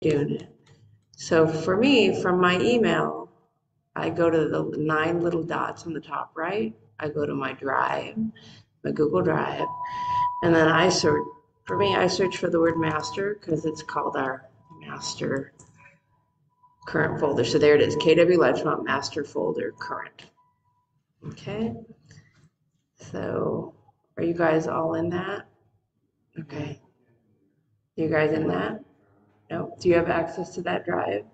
doing it. So for me, from my email, I go to the 9 little dots on the top right. I go to my drive, my Google Drive, and then I search. For me, I search for the word master because it's called our master current folder. So there it is, KW Ledgemont master folder current. Okay. So are you guys all in that? Okay. You guys in that? No. Do you have access to that drive?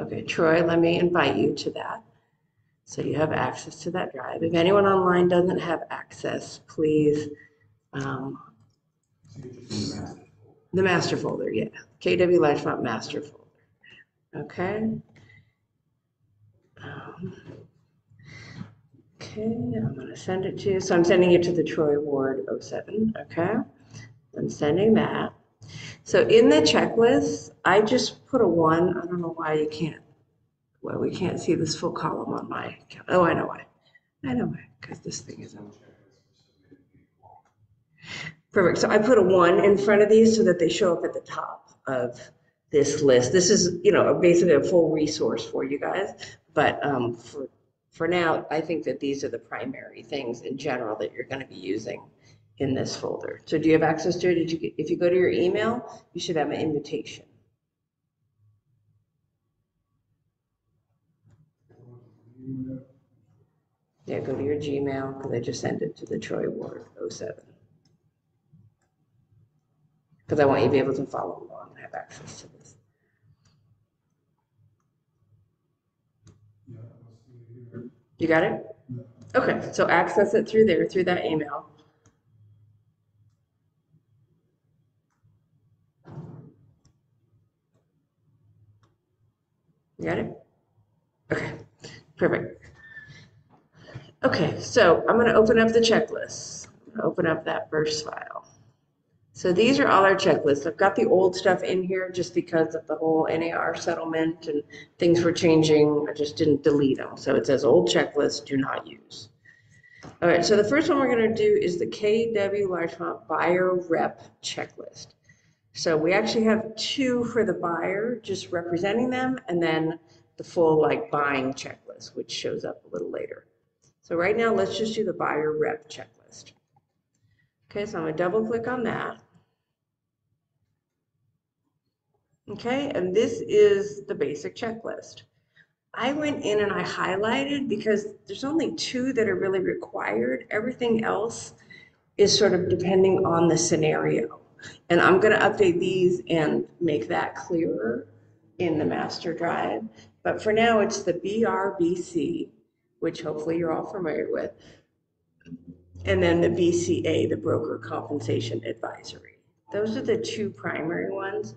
Okay, Troy, let me invite you to that. So you have access to that drive. If anyone online doesn't have access, please, the master folder, yeah. KW Ledgemont master folder. Okay. Okay, I'm going to send it to you. So I'm sending it to the Troy Ward 07. Okay. I'm sending that. So in the checklist, I just put a 1. I don't know why you can't, well, we can't see this full column on my account. Oh, I know why. I know why, because this thing is on. Perfect. So I put a 1 in front of these so that they show up at the top of this list. This is, basically a full resource for you guys. But for now, I think that these are the primary things in general that you're going to be using in this folder. So do you have access to it? If you go to your email, you should have an invitation. Yeah, go to your Gmail because I just sent it to the Troy Ward 07. Because I want you to be able to follow along and have access to this. You got it? Okay, so access it through there, through that email. You got it? Okay, perfect. Okay, so I'm going to open up the checklist. Open up that burst file. So these are all our checklists. I've got the old stuff in here just because of the whole NAR settlement and things were changing. I just didn't delete them. So it says old checklist, do not use. All right, so the first one we're going to do is the KW Largemont buyer rep checklist. So we actually have 2 for the buyer, just representing them, and then the full buying checklist, which shows up a little later. So right now, let's just do the buyer rep checklist. Okay, so I'm gonna double click on that. Okay, and this is the basic checklist. I went in and I highlighted because there's only 2 that are really required. Everything else is sort of depending on the scenario. And I'm going to update these and make that clearer in the master drive. But for now, it's the BRBC, which hopefully you're all familiar with, and then the BCA, the Broker Compensation Advisory. Those are the 2 primary ones.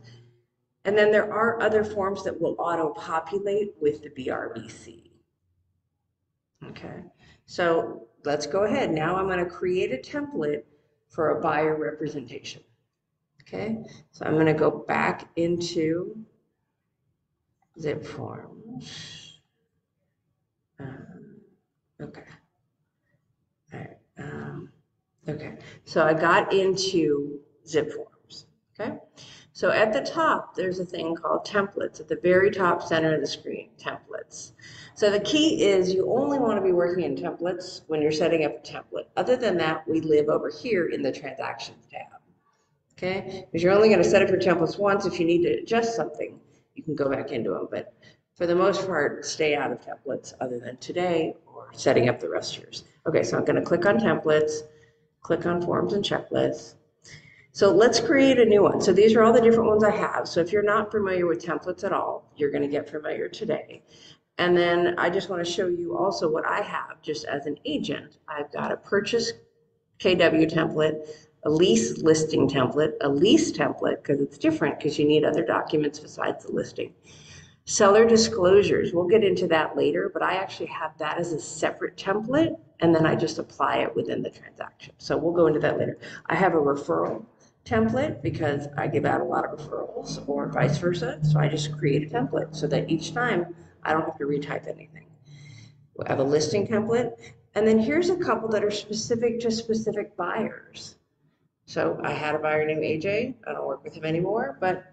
And then there are other forms that will auto-populate with the BRBC. Okay, so let's go ahead. Now I'm going to create a template for a buyer representation. Okay, so I'm going to go back into Zipform. Okay. All right. Okay, so I got into Zipforms. Okay, so at the top, there's a thing called templates at the very top center of the screen, templates. So the key is you only want to be working in templates when you're setting up a template. Other than that, we live over here in the transactions tab. Okay, because you're only going to set up your templates once. If you need to adjust something, you can go back into them. But for the most part, stay out of templates other than today or setting up the rest of yours. Okay, so I'm going to click on templates, click on forms and checklists. So let's create a new one. So these are all the different ones I have. So if you're not familiar with templates at all, you're going to get familiar today. And then I just want to show you also what I have just as an agent. I've got a purchase KW template, a lease listing template, a lease template, because it's different because you need other documents besides the listing. Seller disclosures, we'll get into that later, but I actually have that as a separate template, and then I just apply it within the transaction. So we'll go into that later. I have a referral template because I give out a lot of referrals or vice versa. So I just create a template so that each time I don't have to retype anything. I have a listing template. And then here's a couple that are specific to specific buyers. So I had a buyer named AJ. I don't work with him anymore, but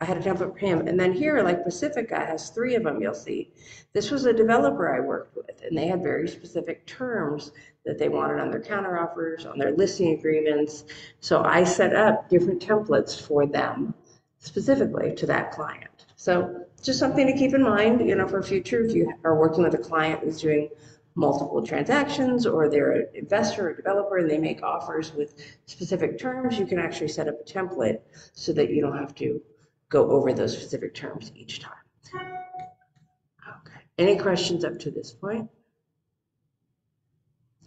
I had a template for him. And then here, like Pacifica has 3 of them, you'll see. This was a developer I worked with, and they had very specific terms that they wanted on their counteroffers, on their listing agreements. So I set up different templates for them specifically to that client. So just something to keep in mind, you know, for future, if you are working with a client who's doing multiple transactions, or they're an investor or developer and they make offers with specific terms, you can actually set up a template so that you don't have to go over those specific terms each time. Okay. Any questions up to this point?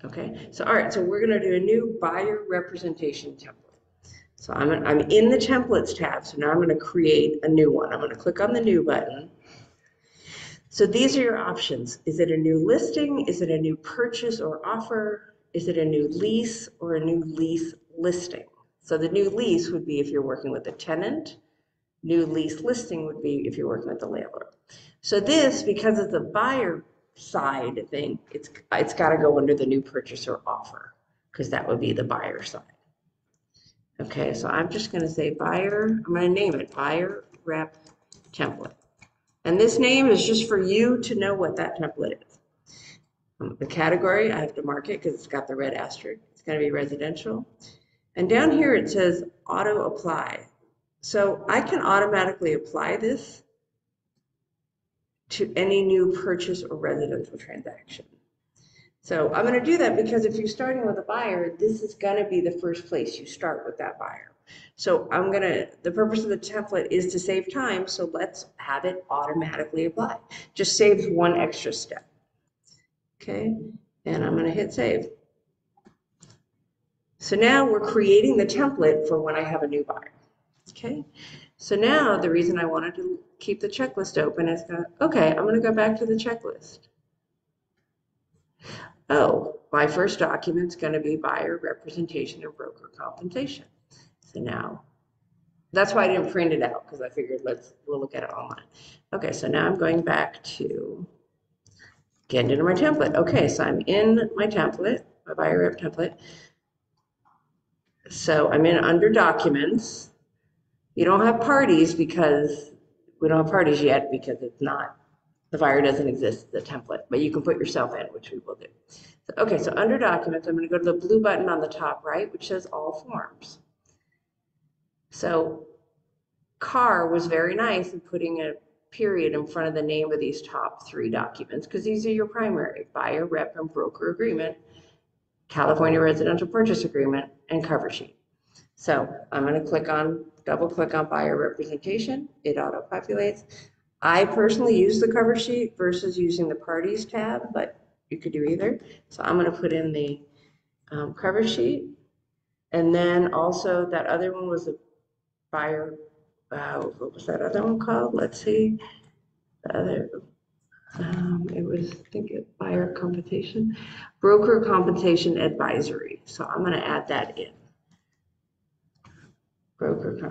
Okay. So, all right. So we're going to do a new buyer representation template. So I'm in the templates tab. So now I'm going to create a new one. I'm going to click on the new button. So these are your options. Is it a new listing? Is it a new purchase or offer? Is it a new lease or a new lease listing? So the new lease would be if you're working with a tenant. New lease listing would be if you're working with the landlord. So this, because it's a buyer side thing, it's got to go under the new purchase or offer, because that would be the buyer side. Okay, so I'm just going to say buyer, I'm going to name it buyer rep template. And this name is just for you to know what that template is. The category, I have to mark it because it's got the red asterisk. It's going to be residential. And down here it says auto apply. So I can automatically apply this to any new purchase or residential transaction. So I'm going to do that because if you're starting with a buyer, this is going to be the first place you start with that buyer. So the purpose of the template is to save time, so let's have it automatically apply. Just saves one extra step. Okay, and I'm going to hit save. So now we're creating the template for when I have a new buyer. Okay, so now the reason I wanted to keep the checklist open is okay, I'm going to go back to the checklist. Oh, my first document's going to be buyer representation and broker compensation. So now, that's why I didn't print it out, because I figured we'll look at it online. Okay, so now I'm going back to get into my template. Okay, so I'm in my template, my buyer rep template. So I'm in under documents. You don't have parties because we don't have parties yet because it's not, the buyer doesn't exist, the template, but you can put yourself in, which we will do. So, okay, so under documents, I'm going to go to the blue button on the top right, which says all forms. So Carr was very nice in putting a period in front of the name of these top 3 documents, because these are your primary: buyer rep and broker agreement, California residential purchase agreement, and cover sheet. So I'm going to double click on buyer representation. It auto populates. I personally use the cover sheet versus using the parties tab, but you could do either. So I'm going to put in the cover sheet. And then also that other one was a buyer, what was that other one called? Let's see. The other, it was, I think buyer compensation, broker compensation advisory. So I'm going to add that in.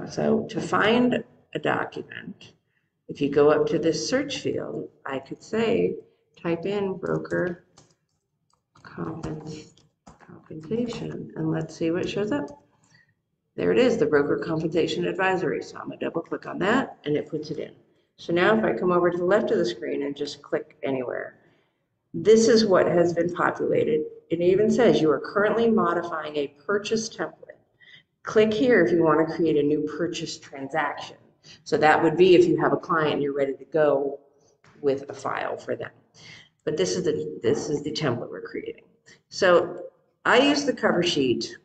So to find a document, if you go up to this search field, I could say, type in broker compensation, and let's see what shows up. There it is, the broker compensation advisory. So I'm going to double click on that, and it puts it in. So now if I come over to the left of the screen and just click anywhere, this is what has been populated. It even says you are currently modifying a purchase template. Click here if you want to create a new purchase transaction. So that would be if you have a client and you're ready to go with a file for them. But this is the template we're creating. So I use the cover sheet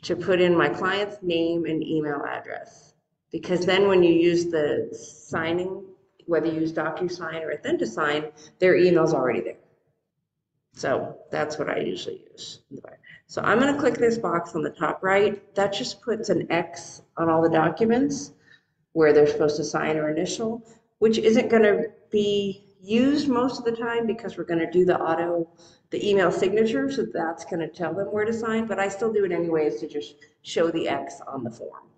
to put in my client's name and email address, because then when you use the signing, whether you use DocuSign or AuthentiSign, their email's already there. So that's what I usually use. So I'm going to click this box on the top right. That just puts an X on all the documents where they're supposed to sign or initial, which isn't going to be used most of the time because we're going to do the email signature. So that's going to tell them where to sign, but I still do it anyways to just show the X on the form.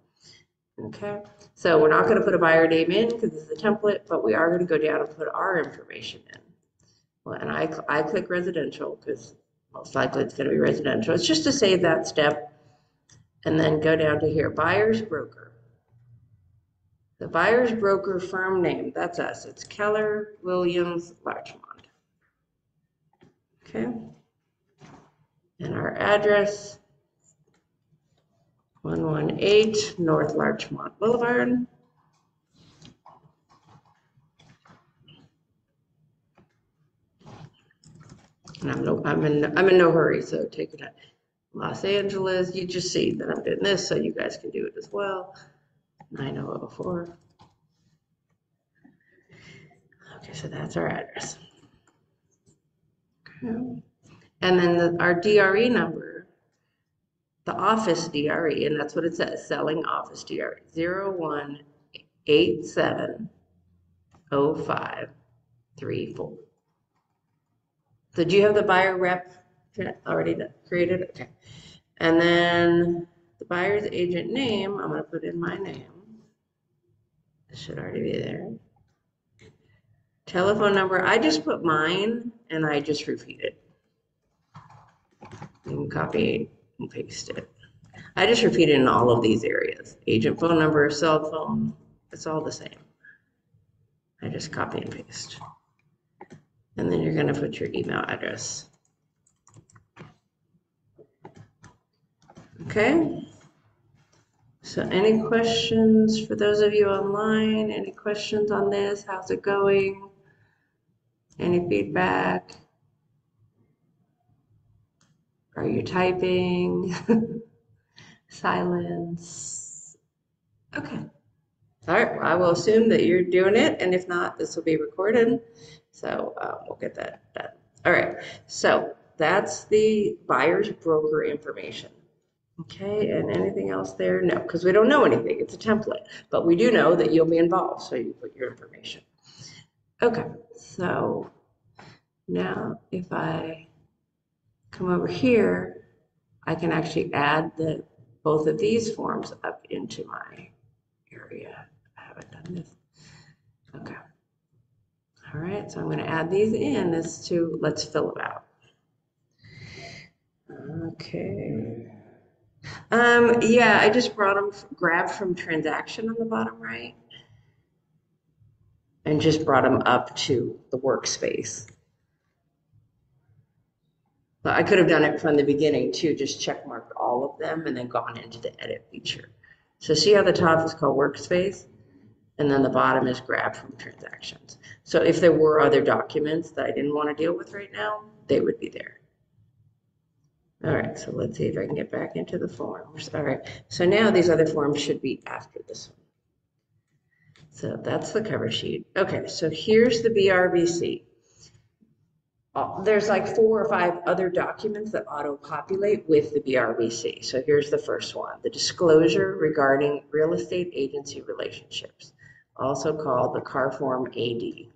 Okay, so we're not going to put a buyer name in because this is a template, but we are going to go down and put our information in. Well, and I click residential because most likely it's going to be residential. It's just to save that step, and then go down to here, buyer's broker. The buyer's broker firm name, that's us. It's Keller Williams Larchmont. Okay. And our address, 118 North Larchmont Boulevard. And I'm in no hurry, so take it at Los Angeles. You just see that I'm doing this, so you guys can do it as well. 9004. Okay, so that's our address. Okay. And then our DRE number, the office DRE, and that's what it says, selling office DRE, 01870534. So do you have the buyer rep already created? Okay. And then the buyer's agent name, I'm going to put in my name. It should already be there. Telephone number, I just put mine and I just repeat it. You can copy and paste it. I just repeat it in all of these areas. Agent phone number, cell phone, it's all the same. I just copy and paste. And then you're going to put your email address. Okay. So any questions for those of you online? Any questions on this? How's it going? Any feedback? Are you typing? Silence. Okay. All right. Well, I will assume that you're doing it. And if not, this will be recorded. So we'll get that done. All right. So that's the buyer's broker information. Okay, and anything else there? No, because we don't know anything. It's a template, but we do know that you'll be involved, so you put your information. Okay, so now if I come over here, I can actually add both of these forms up into my area. I haven't done this. Okay. All right, so I'm going to add these in let's fill them out. Okay. Yeah, I just grabbed from transaction on the bottom right and just brought them up to the workspace. But I could have done it from the beginning too, just check marked all of them and then gone into the edit feature. So see how the top is called workspace and then the bottom is grabbed from transactions. So if there were other documents that I didn't want to deal with right now, they would be there. All right, so let's see if I can get back into the forms. All right, so now these other forms should be after this one. So that's the cover sheet. Okay, so here's the BRVC. There's like 4 or 5 other documents that auto-populate with the BRVC. So here's the first one, the disclosure regarding real estate agency relationships, also called the CAR Form AD.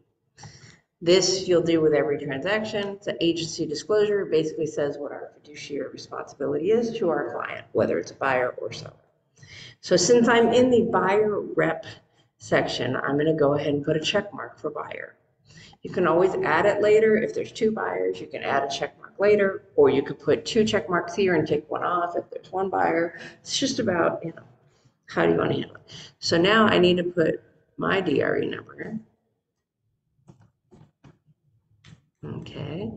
This you'll do with every transaction. It's an agency disclosure. It basically says what our fiduciary responsibility is to our client, whether it's a buyer or seller. So since I'm in the buyer rep section, I'm going to go ahead and put a check mark for buyer. You can always add it later. If there's 2 buyers, you can add a check mark later, or you could put 2 check marks here and take one off if there's 1 buyer. It's just about, how do you want to handle it? So now I need to put my DRE number. Okay,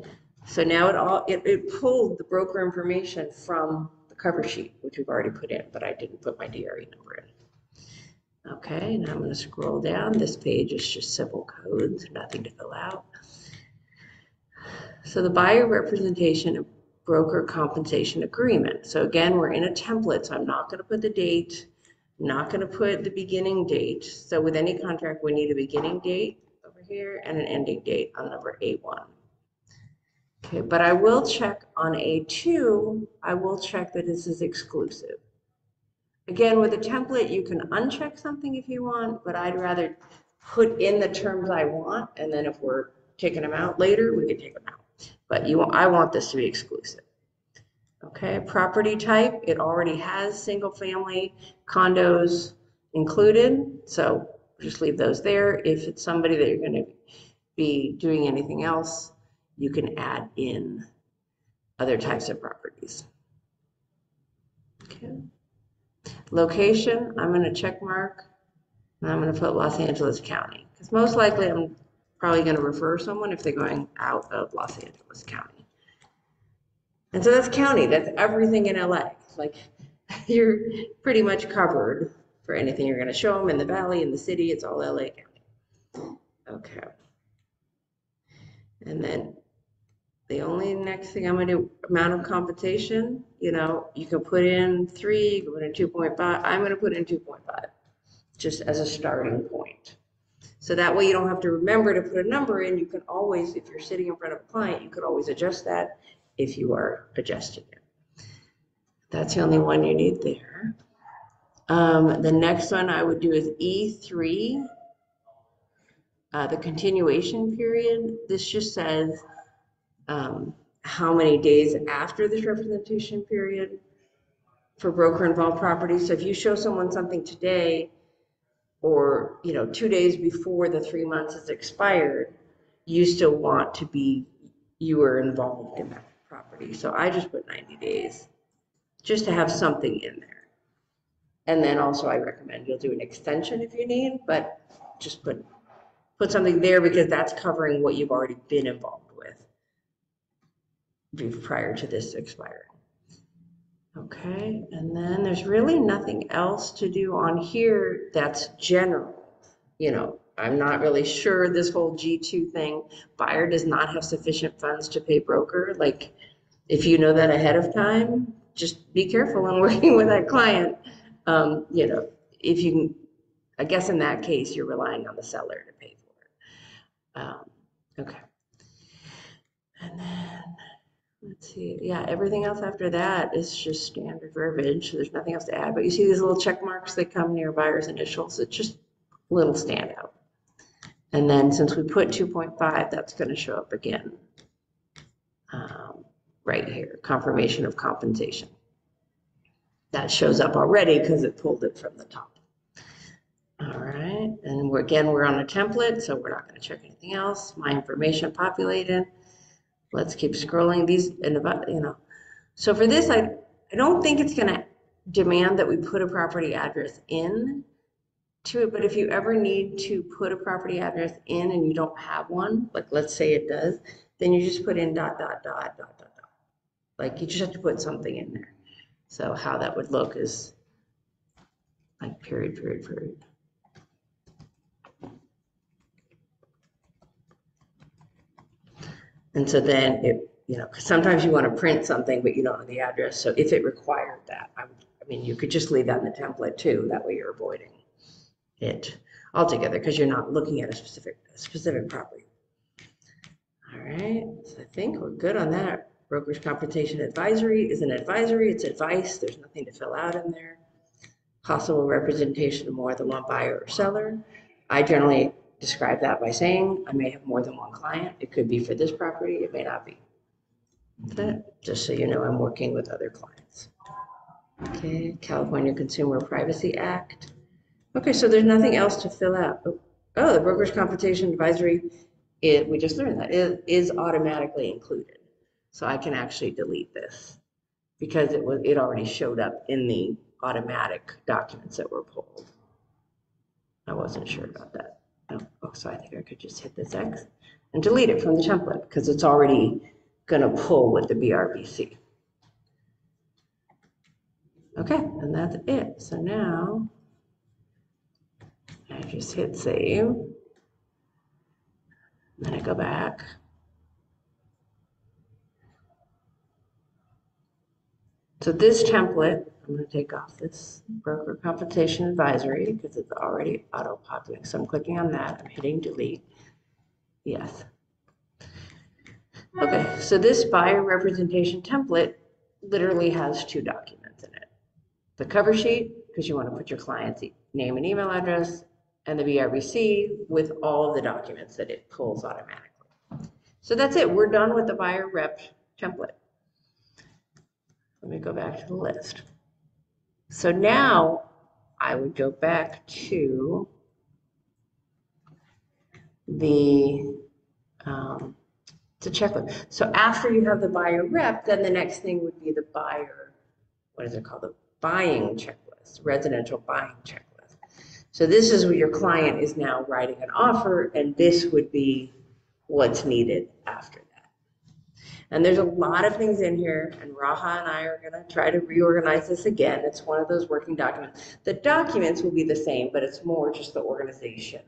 so now it pulled the broker information from the cover sheet, which we've already put in, but I didn't put my DRE number in. Okay, now I'm going to scroll down. This page is just simple codes, nothing to fill out. So the buyer representation and broker compensation agreement. So again, we're in a template, so I'm not going to put the date, not going to put the beginning date. So with any contract, we need a beginning date over here and an ending date on number A1. Okay, but I will check on A2, I will check that this is exclusive. Again, with a template, you can uncheck something if you want, but I'd rather put in the terms I want, and then if we're taking them out later, we can take them out. But I want this to be exclusive. Okay, property type, it already has single family condos included, so just leave those there. If it's somebody that you're going to be doing anything else, you can add in other types of properties. Okay. Location, I'm going to check mark And I'm going to put Los Angeles County because most likely I'm probably going to refer someone if they're going out of Los Angeles County. And so that's county, that's everything in LA. Like you're pretty much covered for anything you're going to show them in the valley, in the city, it's all LA County. Okay. And then the only next thing I'm going to do, amount of compensation, you know, you can put in 3, you can put in 2.5. I'm going to put in 2.5 just as a starting point. So that way you don't have to remember to put a number in. You can always, if you're sitting in front of a client, you could always adjust that if you are adjusting it. That's the only one you need there. The next one I would do is E3, the continuation period. This just says how many days after this representation period for broker involved properties. So if you show someone something today, or 2 days before the 3 months is expired, you still want to be, you were involved in that property. So I just put 90 days just to have something in there. And then also I recommend you'll do an extension if you need, but just put something there because that's covering what you've already been involved with prior to this expiring. Okay, and then there's really nothing else to do on here that's general. I'm not really sure this whole G2 thing. Buyer does not have sufficient funds to pay broker. Like, if you know that ahead of time, just be careful when working with that client. If you can, I guess in that case, you're relying on the seller to pay for it. Okay. And then, let's see. Yeah, everything else after that is just standard verbiage. So there's nothing else to add. But you see these little check marks that come near buyer's initials. It's just a little standout. And then since we put 2.5, that's going to show up again right here, confirmation of compensation. That shows up already because it pulled it from the top. All right, and we're on a template, so we're not going to check anything else. My information populated. Let's keep scrolling these, So for this, I don't think it's going to demand that we put a property address in to it, but if you ever need to put a property address in and you don't have one, like let's say it does, then you just put in ... Like you just have to put something in there. So how that would look is like period. And so then because sometimes you want to print something, but you don't know the address. So if it required that, you could just leave that in the template too. That way you're avoiding it altogether because you're not looking at a specific property. All right, so I think we're good on that. Broker's compensation advisory is an advisory. It's advice. There's nothing to fill out in there. Possible representation of more than one buyer or seller. I generally describe that by saying I may have more than one client. It could be for this property. It may not be. That, just so you know, I'm working with other clients. Okay, California Consumer Privacy Act. Okay, so there's nothing else to fill out. Oh, the broker's compensation advisory, we just learned that, is automatically included. So I can actually delete this because it already showed up in the automatic documents that were pulled. I wasn't sure about that. Oh, so I think I could just hit this X and delete it from the template because it's already going to pull with the BRBC. Okay, and that's it. So now I just hit save. Then I go back. So this template, I'm going to take off this broker compensation advisory because it's already auto-populating. So I'm clicking on that. I'm hitting delete. Yes. Okay, so this buyer representation template literally has 2 documents in it. The cover sheet, because you want to put your client's name and email address, and the BRBC with all of the documents that it pulls automatically. So that's it. We're done with the buyer rep template. Let me go back to the list. So now I would go back to the checklist. So after you have the buyer rep, then the next thing would be the buyer, what is it called? The buying checklist, residential buying checklist. So this is where your client is now writing an offer, and this would be what's needed after that. And there's a lot of things in here, and Raha and I are going to try to reorganize this again. It's one of those working documents. The documents will be the same, but it's more just the organization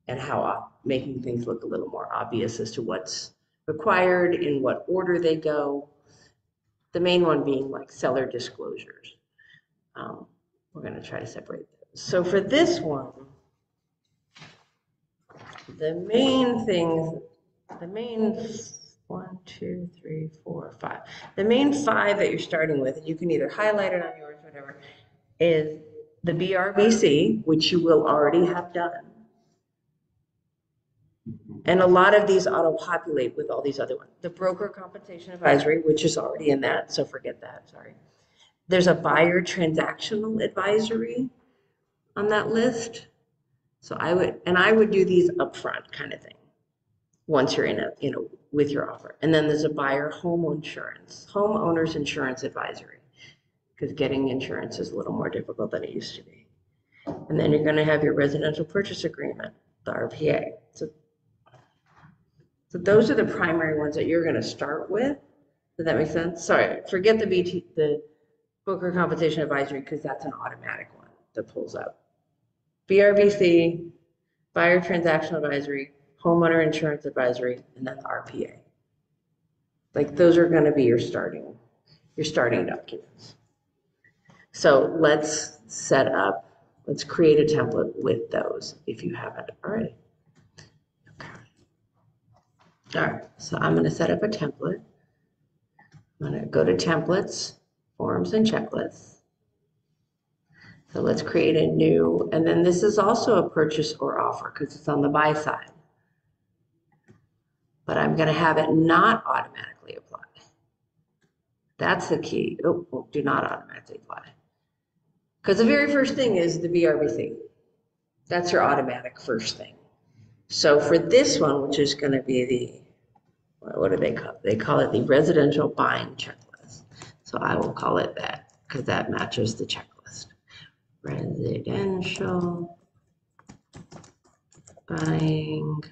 and how making things look a little more obvious as to what's required, in what order they go. The main one being like seller disclosures. We're going to try to separate those. So for this one, the main things, the main 1, 2, 3, 4, 5. The main 5 that you're starting with, and you can either highlight it on yours, whatever, is the BRBC, which you will already have done. And a lot of these auto-populate with all these other ones. The broker compensation advisory, which is already in that, so forget that, sorry. There's a buyer transactional advisory on that list. So I would do these upfront kind of thing once you're in with your offer. And then there's a buyer homeowners insurance advisory, because getting insurance is a little more difficult than it used to be. And then you're going to have your residential purchase agreement, the RPA. So those are the primary ones that you're going to start with. Does that make sense? Sorry, forget the broker compensation advisory, because that's an automatic one that pulls up. BRBC, buyer transactional advisory, homeowner insurance advisory, and then the RPA. Like those are going to be your starting documents. So let's create a template with those if you haven't already. Okay. All right, so I'm going to set up a template. I'm going to go to templates, forms, and checklists. So let's create a new, and then this is also a purchase or offer because it's on the buy side. But I'm going to have it not automatically apply. That's the key. Oh, well, do not automatically apply. Because the very first thing is the BRBC. That's your automatic first thing. So for this one, which is going to be the, what do they call it? They call it the residential buying checklist. So I will call it that because that matches the checklist. Residential buying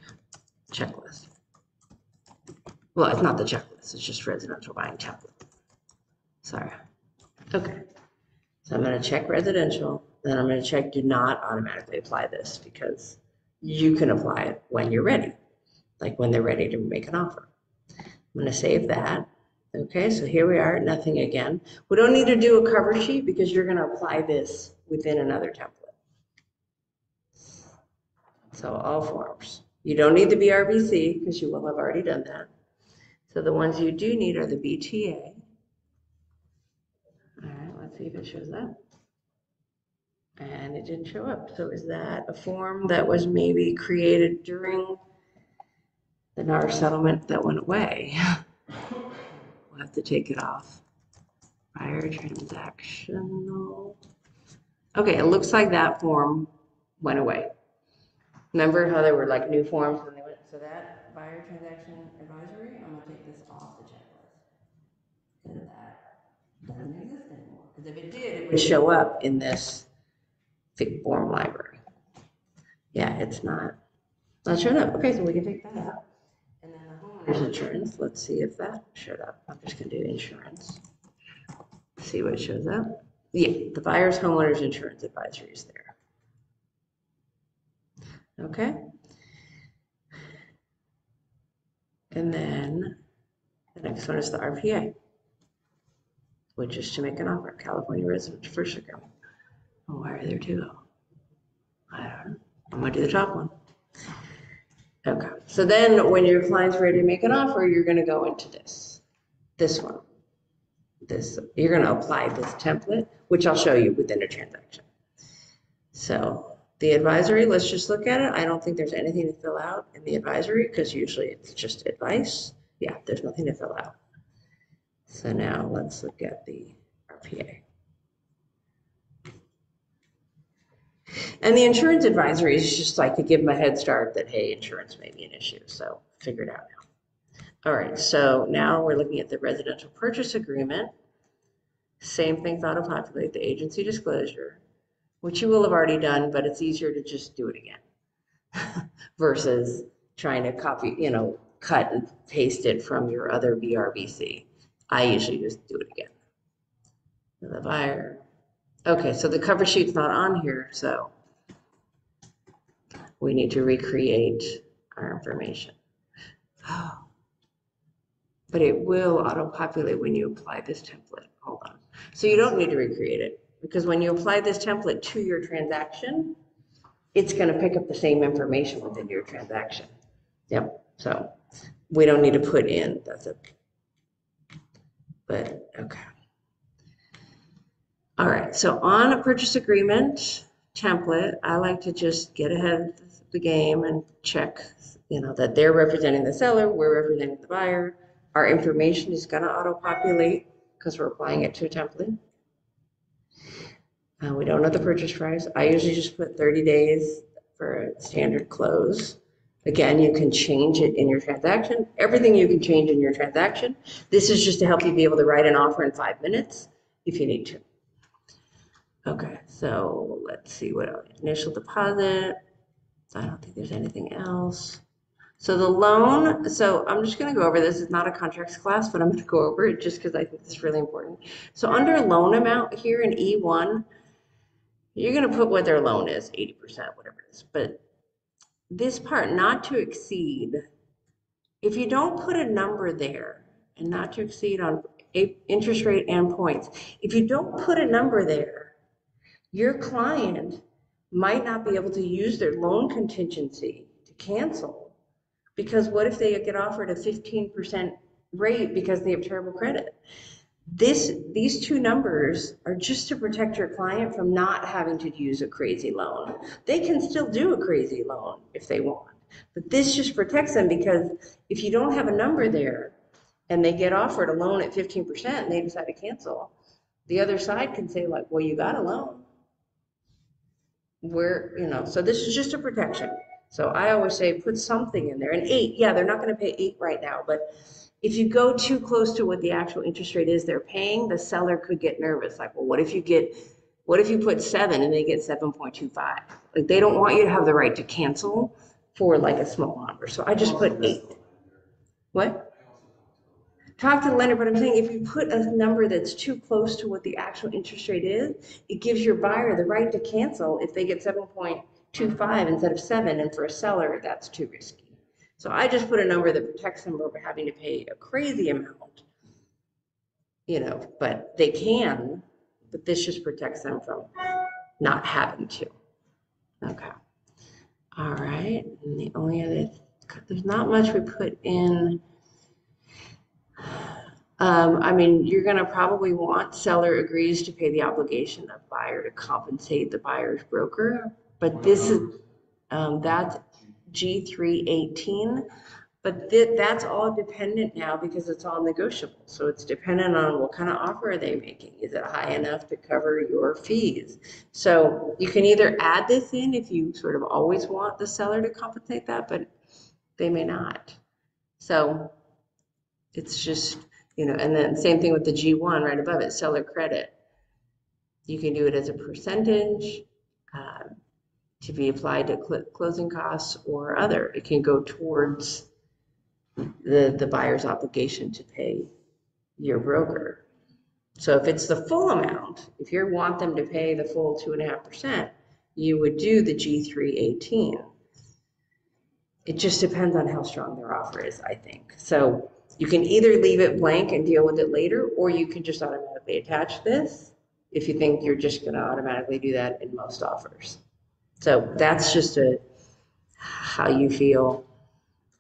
checklist. Well, it's not the checklist, it's just residential buying template. Sorry. Okay. So I'm going to check residential, then I'm going to check do not automatically apply this, because you can apply it when you're ready, like when they're ready to make an offer. I'm going to save that. Okay, so here we are, nothing again. We don't need to do a cover sheet because you're going to apply this within another template. So all forms. You don't need the BRBC because you will have already done that. So the ones you do need are the BTA. All right, let's see if it shows up. And it didn't show up. So is that a form that was maybe created during the NAR settlement that went away? We'll have to take it off. Buyer transactional. Okay, it looks like that form went away. Remember how there were like new forms when they went? So that buyer transaction advisory, I'm going to take this off the checklist. Because that doesn't exist anymore. Because if it did, it would show up in this form library. Yeah, it's not showing up. Okay, so we can take that out. And then the homeowner's insurance, let's see if that showed up. I'm just going to do insurance. See what shows up. Yeah, the buyer's homeowner's insurance advisory is there. Okay. And then the next one is the RPA, which is to make an offer, California residential purchase agreement. Oh, why are there two? I don't know. I'm going to do the top one. Okay. So then when your client's ready to make an offer, you're going to go into this one. You're going to apply this template, which I'll show you within a transaction. So the advisory, let's just look at it. I don't think there's anything to fill out in the advisory because usually it's just advice. Yeah, there's nothing to fill out. So now let's look at the RPA. And the insurance advisory is just like to give them a head start that, hey, insurance may be an issue. So figure it out now. All right, so now we're looking at the residential purchase agreement. Same things auto-populate, the agency disclosure, which you will have already done, but it's easier to just do it again versus trying to copy, cut and paste it from your other BRBC. I usually just do it again. The buyer. Okay, so the cover sheet's not on here, so we need to recreate our information. Oh, but it will auto-populate when you apply this template. Hold on. So you don't need to recreate it because when you apply this template to your transaction, it's going to pick up the same information within your transaction. Yep. So we don't need to put in, that's it. But okay. All right. So on a purchase agreement template, I like to just get ahead of the game and check, that they're representing the seller, we're representing the buyer. Our information is going to auto-populate because we're applying it to a template. We don't know the purchase price. I usually just put 30 days for a standard close. Again, you can change it in your transaction. Everything you can change in your transaction. This is just to help you be able to write an offer in 5 minutes if you need to. Okay, so let's see what else. Initial deposit. I don't think there's anything else. So the loan, so I'm just going to go over this. It's not a contracts class, but I'm going to go over it just because I think this is really important. So under loan amount here in E1, you're going to put what their loan is, 80%, whatever it is. But this part, not to exceed, if you don't put a number there, and not to exceed on interest rate and points, if you don't put a number there, your client might not be able to use their loan contingency to cancel. Because what if they get offered a 15% rate because they have terrible credit? These two numbers are just to protect your client from not having to use a crazy loan. They can still do a crazy loan if they want, but this just protects them because if you don't have a number there and they get offered a loan at 15% and they decide to cancel, the other side can say like, well, you got a loan. So this is just a protection. So I always say put something in there. And 8, yeah, they're not going to pay 8 right now, but if you go too close to what the actual interest rate is they're paying, the seller could get nervous. Like, well, what if you put 7 and they get 7.25? Like they don't want you to have the right to cancel for like a small number. So I just put 8. What? Talk to the lender, but I'm saying if you put a number that's too close to what the actual interest rate is, it gives your buyer the right to cancel if they get 7.25 instead of 7, and for a seller, that's too risky. So I just put a number that protects them over having to pay a crazy amount, but they can, but this just protects them from not having to. Okay. All right. And the only other, there's not much we put in. You're going to probably want seller agrees to pay the obligation of buyer to compensate the buyer's broker, but this is, that's G318, but that's all dependent now because it's all negotiable. So it's dependent on what kind of offer are they making. Is it high enough to cover your fees? So you can either add this in if you sort of always want the seller to compensate that, but they may not. So it's just, and then same thing with the G1 right above it, seller credit. You can do it as a percentage to be applied to closing costs or other. It can go towards the buyer's obligation to pay your broker. So if it's the full amount, if you want them to pay the full 2.5%, you would do the G318. It just depends on how strong their offer is, I think. So you can either leave it blank and deal with it later, or you can just automatically attach this if you think you're just going to automatically do that in most offers. So that's just how you feel.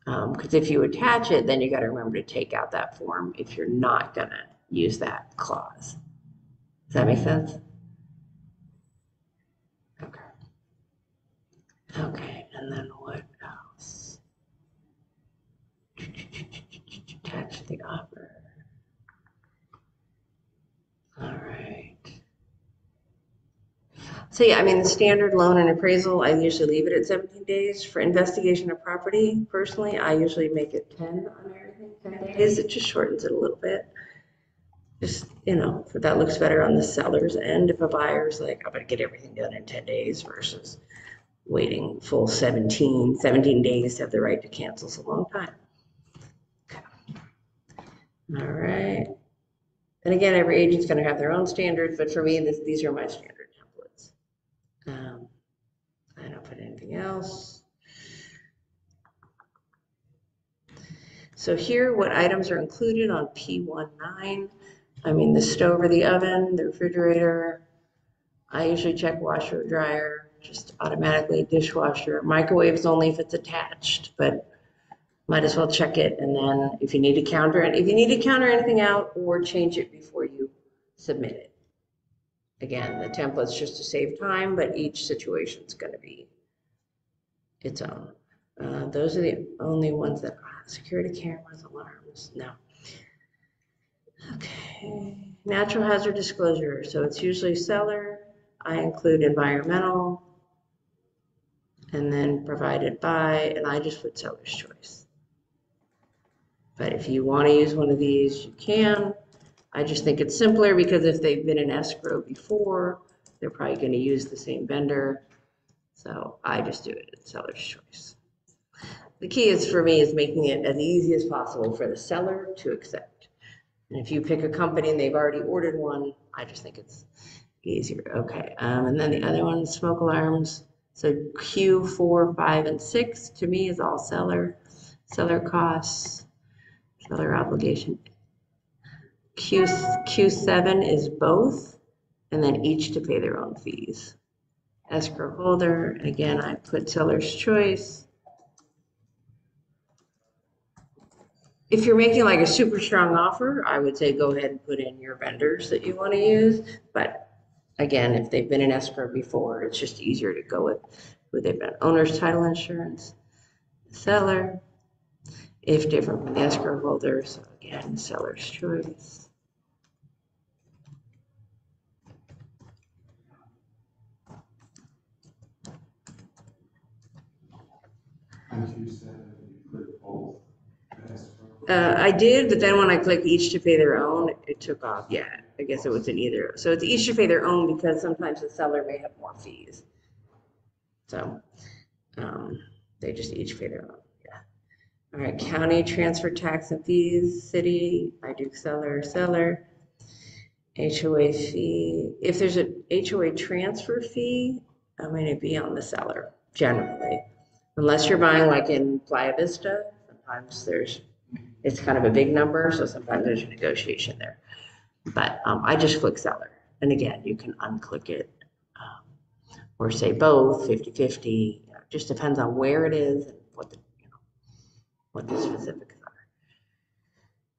Because if you attach it, then you got to remember to take out that form if you're not going to use that clause. Does that make sense? Okay. Okay, and then what else? Attach the offer. All right. So yeah, the standard loan and appraisal, I usually leave it at 17 days. For investigation of property, personally, I usually make it 10 on everything, 10 days. It just shortens it a little bit. Just, if that looks better on the seller's end, if a buyer's like, I'm gonna get everything done in 10 days versus waiting full 17 days to have the right to cancel is a long time. Okay. All right. And again, every agent's gonna have their own standards, but for me, these are my standard templates. I don't put anything else. So here, what items are included on P19? I mean, the stove or the oven, the refrigerator. I usually check washer or dryer, just automatically dishwasher. Microwave's only if it's attached, but might as well check it. And then if you need to counter it, if you need to counter anything out or change it before you submit it. Again, the template's just to save time, but each situation's going to be its own. Those are the only ones that security cameras, alarms, no. Okay, natural hazard disclosure. So it's usually seller. I include environmental, and then provided by, and I just put seller's choice. But if you want to use one of these, you can. I just think it's simpler because if they've been in escrow before, they're probably going to use the same vendor. So I just do it at seller's choice. The key is for me is making it as easy as possible for the seller to accept. And if you pick a company and they've already ordered one, I just think it's easier. Okay, and then the other one, smoke alarms. So Q4, 5, and 6 to me is all seller costs, seller obligation. Q7 is both, and then each to pay their own fees. Escrow holder, again, I put seller's choice. If you're making like a super strong offer, I would say go ahead and put in your vendors that you want to use. But again, if they've been in escrow before, it's just easier to go with they've been owner's title insurance, seller, if different from the escrow holder. So again, seller's choice. I did, but then when I clicked each to pay their own, it took off. Yeah, I guess it was in either. So it's each to pay their own because sometimes the seller may have more fees. So they just each pay their own. Yeah. All right, county transfer tax and fees, city, I do seller. HOA fee. If there's an HOA transfer fee, I'm going to be on the seller generally, unless you're buying like in Playa Vista. Sometimes it's kind of a big number, so sometimes there's a negotiation there. But I just click seller, and again, you can unclick it or say both 50-50. It just depends on where it is and what the specifics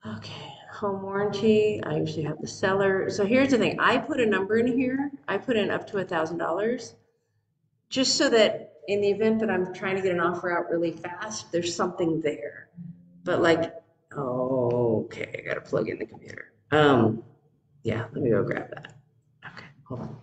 are. Okay, home warranty, I usually have the seller. So here's the thing, I put a number in here. I put in up to $1,000 just so that in the event that I'm trying to get an offer out really fast, there's something there. But like, okay, I gotta plug in the computer. Yeah, let me go grab that. Okay, hold on.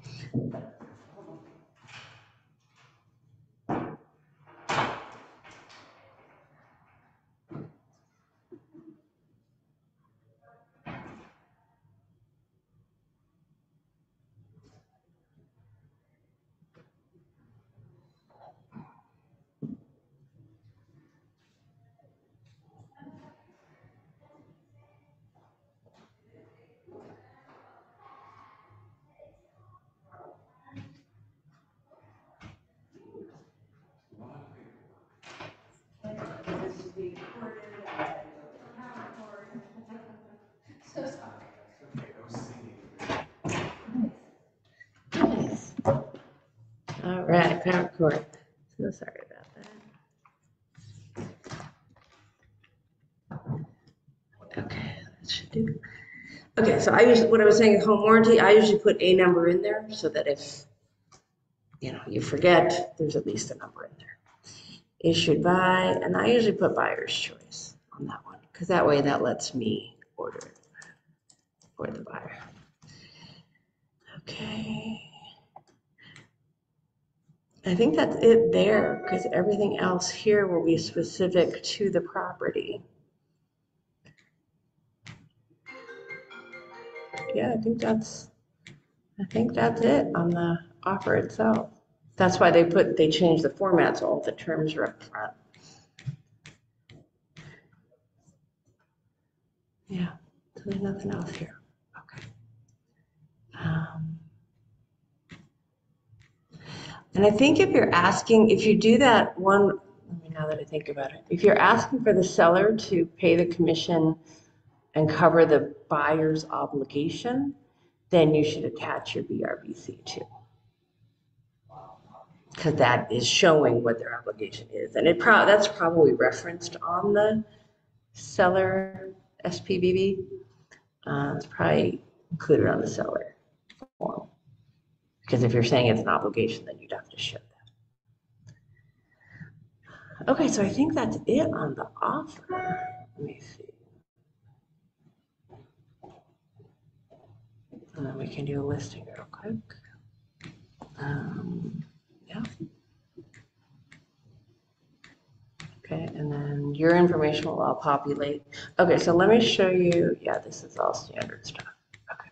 So sorry. Nice. All right, power cord. So sorry about that. Okay, that should do. Okay, so what I was saying is home warranty, I usually put a number in there so that if you forget, there's at least a number in there. Issued by, and I usually put buyer's choice on that one because that way that lets me order it for the buyer. Okay. I think that's it there because everything else here will be specific to the property. Yeah, I think that's it on the offer itself. That's why they changed the format so all the terms are up front. Yeah, so there's nothing else here. Okay. And I think if you do that one, now that I think about it, if you're asking for the seller to pay the commission and cover the buyer's obligation, then you should attach your BRBC too. Because that is showing what their obligation is. And that's probably referenced on the seller SPBB. It's probably included on the seller form. Because if you're saying it's an obligation, then you'd have to show that. Okay, so I think that's it on the offer. Let me see. And then we can do a listing real quick. Yeah. Okay, and then your information will all populate. Okay, so let me show you. Yeah, this is all standard stuff. Okay.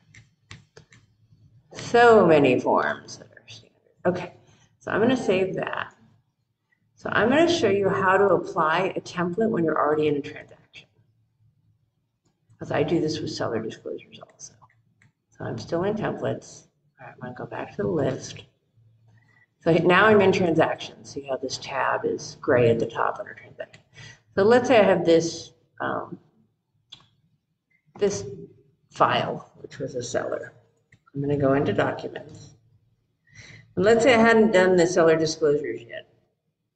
So many forms that are standard. Okay, so I'm going to save that. So I'm going to show you how to apply a template when you're already in a transaction. Because I do this with seller disclosures also. So I'm still in templates. All right, I'm going to go back to the list. So now I'm in transactions. See how this tab is gray at the top under transaction. So let's say I have this this file, which was a seller. I'm going to go into documents. And let's say I hadn't done the seller disclosures yet.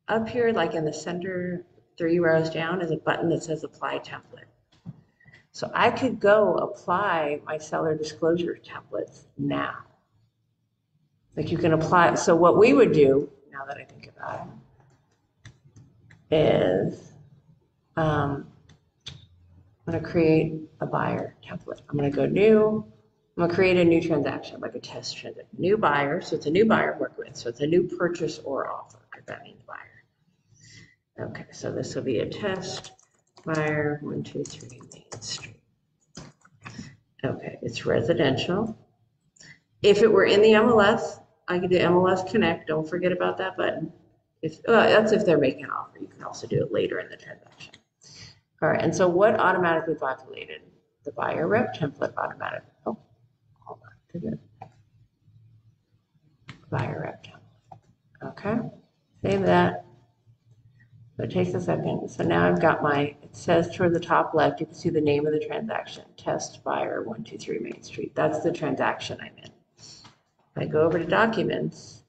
Up here, like in the center, 3 rows down, is a button that says apply template. So I could go apply my seller disclosure templates now. Like you can apply. So what we would do, now that I think about it, is I'm going to create a buyer template. I'm going to go new. I'm going to create a new transaction, like a test transaction. New buyer. So it's a new buyer I'm working with. So it's a new purchase or offer, because that means buyer. Okay, so this will be a test buyer 123 Main Street. Okay, it's residential. If it were in the MLS, I could do MLS Connect. Don't forget about that button. That's if they're making an offer. You can also do it later in the transaction. All right, and so what automatically populated? The buyer rep template automatic. Oh, hold on. Did it? Buyer rep template. Okay, save that. So it takes a second. So now I've got it says toward the top left, you can see the name of the transaction, test buyer 123 Main Street. That's the transaction I'm in. If I go over to documents,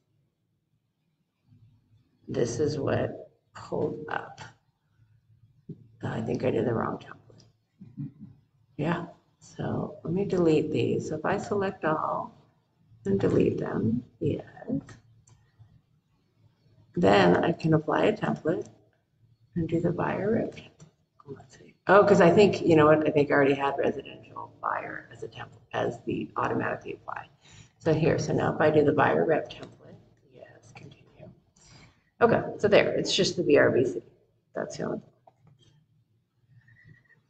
this is what pulled up. I think I did the wrong template. Yeah, so let me delete these. So if I select all and delete them, yes. Then I can apply a template and do the buyer rep template. Let's see. Oh, because I think, you know what, I think I already had residential buyer as a template, as the automatically apply. So here, so now if I do the buyer rep template, yes, continue. Okay, so there, it's just the BRBC. That's the only thing.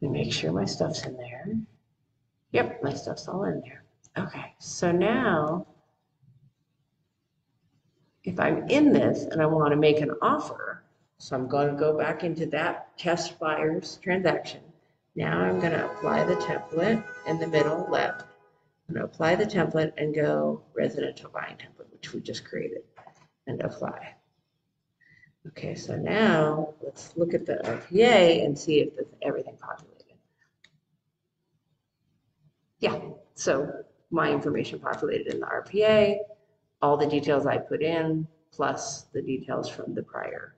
Let me make sure my stuff's in there. Yep, my stuff's all in there. Okay, so now, if I'm in this and I want to make an offer, so I'm going to go back into that test buyer's transaction. Now I'm going to apply the template in the middle left. I'm going to apply the template and go residential buying template, which we just created, and apply. Okay, so now let's look at the RPA and see if everything populated. Yeah, so my information populated in the RPA, all the details I put in, plus the details from the prior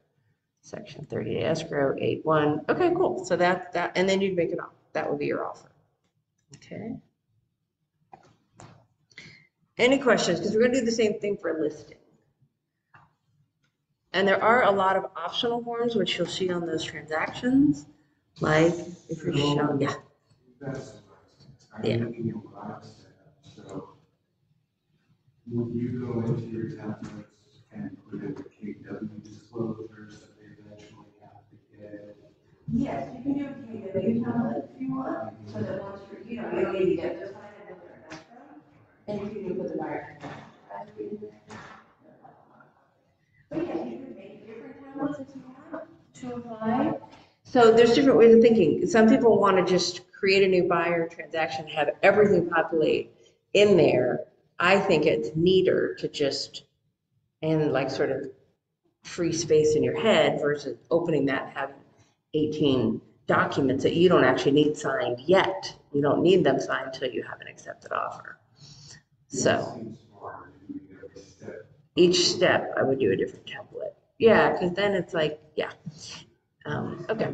section, 30-day escrow, 8-1. Okay, cool. So that, and then you'd make it off. That would be your offer. Okay. Any questions? Because we're going to do the same thing for listing. And there are a lot of optional forms, which you'll see on those transactions. Like if you're showing, yeah. Yeah. So would you go into your templates and put in the KW disclosures that they eventually have to get? Yes, you can do a KW template if you want, so that once you don't need to get this. to apply. So there's different ways of thinking. Some people want to just create a new buyer transaction, have everything populate in there. I think it's neater to just, and like sort of free space in your head versus opening that and having 18 documents that you don't actually need signed yet. You don't need them signed until you have an accepted offer. So each step I would do a different template. Yeah, because then it's like, yeah. Okay.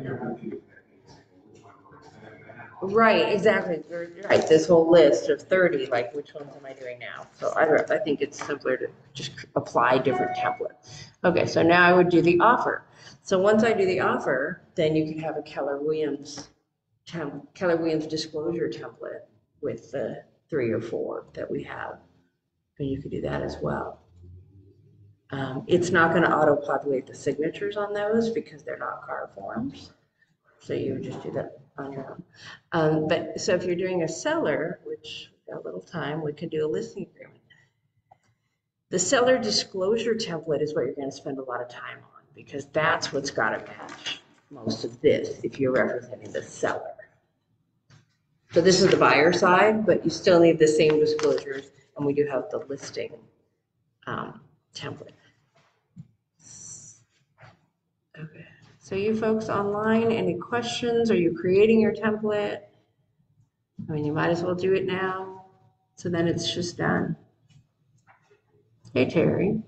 Right, exactly. You're right. This whole list of 30, like which ones am I doing now? So I think it's simpler to just apply different templates. Okay, so now I would do the offer. So once I do the offer, then you can have a Keller Williams disclosure template with the 3 or 4 that we have. And you could do that as well. It's not going to auto-populate the signatures on those because they're not CAR forms. So you would just do that on your own. But so if you're doing a seller, which we've got a little time, we can do a listing agreement. The seller disclosure template is what you're going to spend a lot of time on because that's what's got to match most of this if you're representing the seller. So this is the buyer side, but you still need the same disclosures, and we do have the listing template. Okay, so you folks online, any questions? Are you creating your template? I mean, you might as well do it now, so then it's just done. Hey, Terry.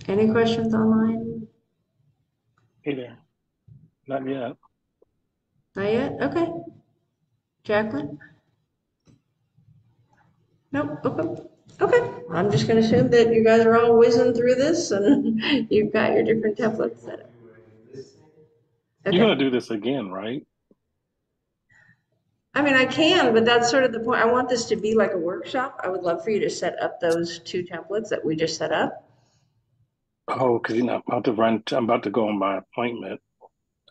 Any questions online? Hey there. Not yet. Not yet? Okay. Jacqueline? Nope, okay. Okay, I'm just gonna assume that you guys are all whizzing through this and you've got your different templates set up. You're Okay. gonna do this again, right? I mean, I can, but that's sort of the point. I want this to be like a workshop. I would love for you to set up those 2 templates that we just set up. Oh, because I'm about to run. I'm about to go on my appointment.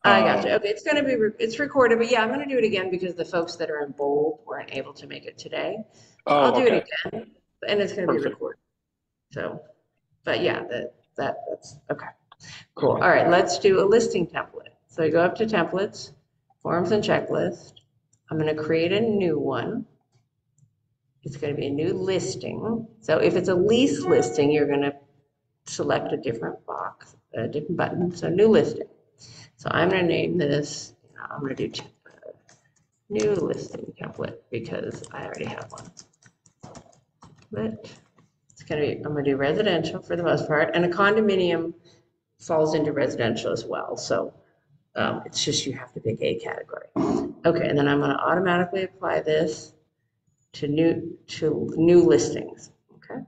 I got you. Okay, it's gonna be, it's recorded, but yeah, I'm gonna do it again because the folks that are in bold weren't able to make it today. So I'll Oh, do it okay. again, and it's gonna be Perfect. recorded. So, but yeah, that's okay. Cool. Okay. All right, let's do a listing template. So I go up to templates, forms and checklist. I'm gonna create a new one. It's gonna be a new listing. So if it's a lease listing, you're gonna select a different box, a different button. So new listing. So I'm going to name this, I'm going to do new listing template because I already have one. But it's going to be, I'm going to do residential for the most part, and a condominium falls into residential as well. So it's just you have to pick a category. Okay, and then I'm going to automatically apply this to new listings. Okay,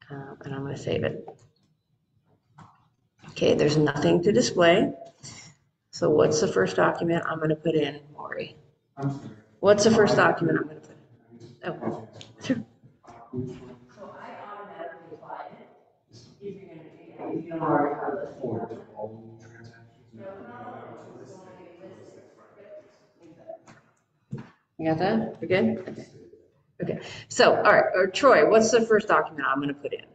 and I'm going to save it. Okay, there's nothing to display. So what's the first document I'm going to put in, Maury? What's the first document I'm going to put in? Oh, sure. So I automatically applied it. If you're going to, if you don't already have this. You got that? We're good? Okay. Okay. So, all right, or Troy, what's the first document I'm going to put in?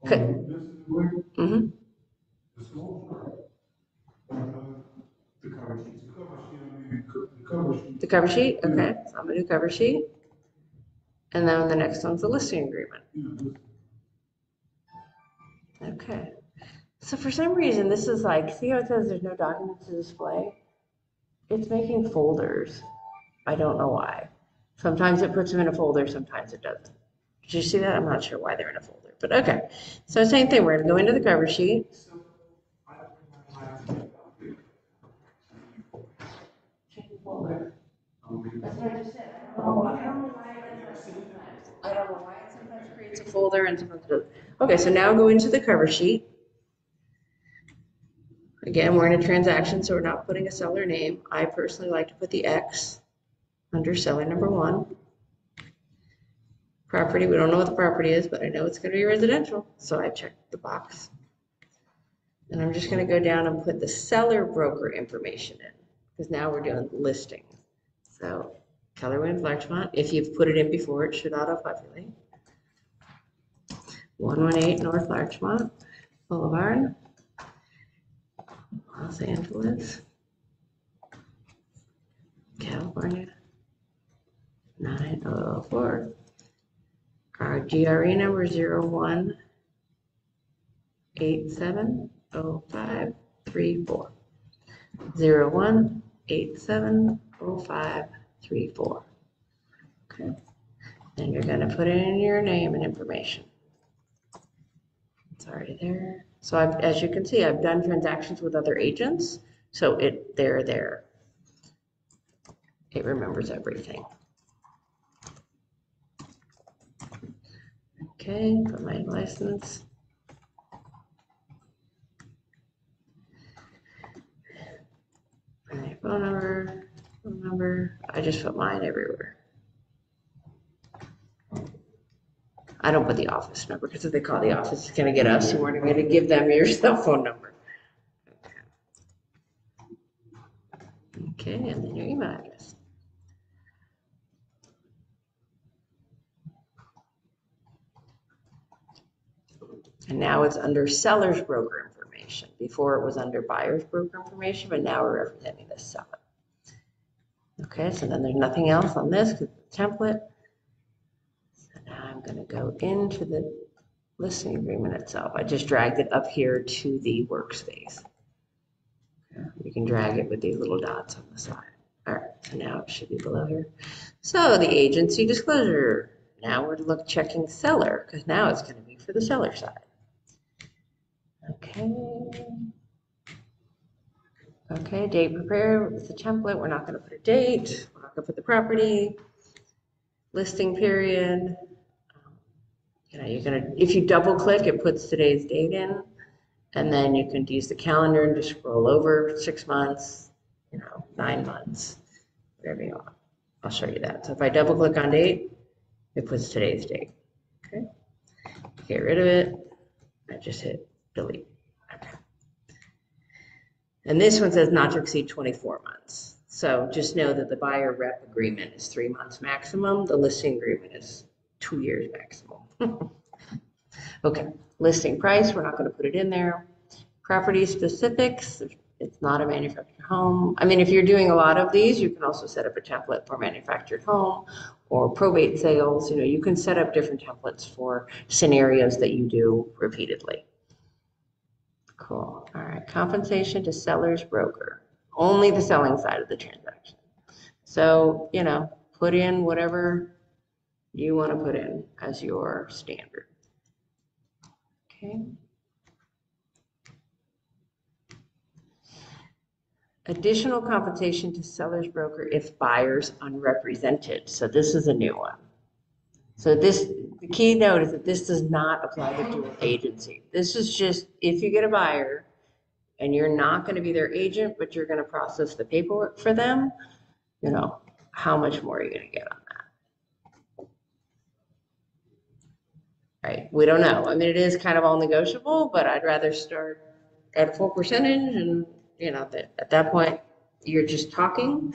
Okay. Mm-hmm. The cover sheet, okay, so I'm gonna do cover sheet. And then the next one's the listing agreement. Okay, so for some reason, this is like, see how it says there's no documents to display? It's making folders. I don't know why. Sometimes it puts them in a folder, sometimes it doesn't. Did you see that? I'm not sure why they're in a folder, but okay. So same thing, we're gonna go into the cover sheet. Check the folder. That's what I just said. I don't know why it does that sometimes. I don't know why it sometimes creates a folder and sometimes it doesn't. Okay, so now go into the cover sheet. Again, we're in a transaction, so we're not putting a seller name. I personally like to put the X under seller number 1. Property, we don't know what the property is, but I know it's going to be residential, so I checked the box. And I'm just going to go down and put the seller broker information in, because now we're doing listing. So Keller Williams Larchmont, if you've put it in before, it should auto-populate. 118 North Larchmont Boulevard, Los Angeles, California, 904. Our GRE number 01870534. 01870534. Okay. And you're going to put in your name and information. It's already there. So as you can see, I've done transactions with other agents. So they're there. It remembers everything. Okay, put my license. My phone number. I just put mine everywhere. I don't put the office number because if they call the office, it's going to get us, and we're going to give them your cell phone number. Okay, and then your email address. And now it's under seller's broker information. Before it was under buyer's broker information, but now we're representing the seller. Okay, so then there's nothing else on this because it's a template. So now I'm going to go into the listing agreement itself. I just dragged it up here to the workspace. Okay, you can drag it with these little dots on the side. All right, so now it should be below here. So the agency disclosure. Now we're checking seller because now it's going to be for the seller side. Okay. Okay, date prepared with the template. We're not going to put a date. We're not going to put the property. Listing period. You know, you're going to, if you double click, it puts today's date in. And then you can use the calendar and just scroll over 6 months, 9 months, whatever you want. I'll show you that. So if I double click on date, it puts today's date. Okay. Get rid of it. I just hit delete. Okay. And this one says not to exceed 24 months. So just know that the buyer rep agreement is 3 months maximum. The listing agreement is 2 years maximum. Okay, listing price, we're not going to put it in there. Property specifics, it's not a manufactured home. I mean, if you're doing a lot of these, you can also set up a template for manufactured home or probate sales. You can set up different templates for scenarios that you do repeatedly. Cool. All right, compensation to seller's broker. Only the selling side of the transaction. So, put in whatever you want to put in as your standard. Okay. Additional compensation to seller's broker if buyer's unrepresented. So this is a new one. So the key note is that this does not apply to dual agency. This is just if you get a buyer and you're not going to be their agent, but you're going to process the paperwork for them, how much more are you going to get on that? Right, we don't know. I mean, it is kind of all negotiable, but I'd rather start at a full percentage and, at that point, you're just talking.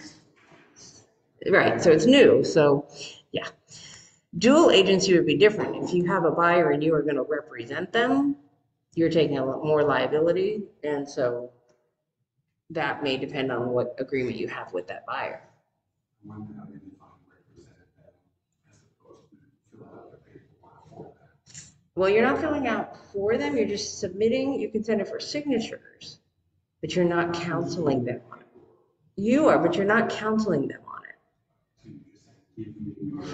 Right, so it's new, so yeah. Dual agency would be different. If you have a buyer and you are gonna represent them, you're taking a lot more liability, and so that may depend on what agreement you have with that buyer. Well, you're not filling out for them, you're just submitting. You can send it for signatures, but you're not counseling them on it. You are, but you're not counseling them on it.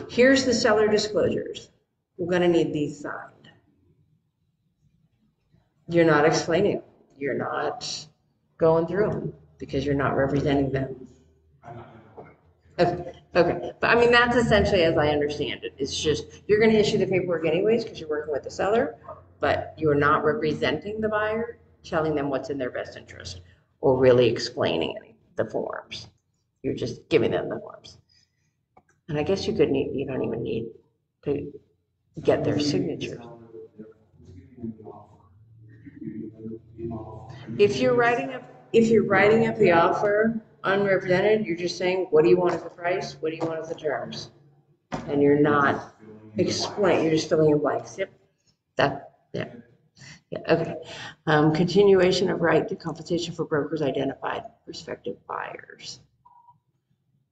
Here's the seller disclosures. We're going to need these signed. You're not explaining them. You're not going through them because you're not representing them. Okay. But I mean, that's essentially, as I understand it, it's just you're going to issue the paperwork anyways because you're working with the seller, but you're not representing the buyer, telling them what's in their best interest or really explaining the forms. You're just giving them the forms. And I guess you don't even need to get their signature. If you're writing up the offer unrepresented, you're just saying, what do you want as the price? What do you want as the terms? And you're not explaining, you're just filling in blanks. Yep. That, yeah, yeah, okay. Continuation of right to compensation for brokers identified prospective buyers.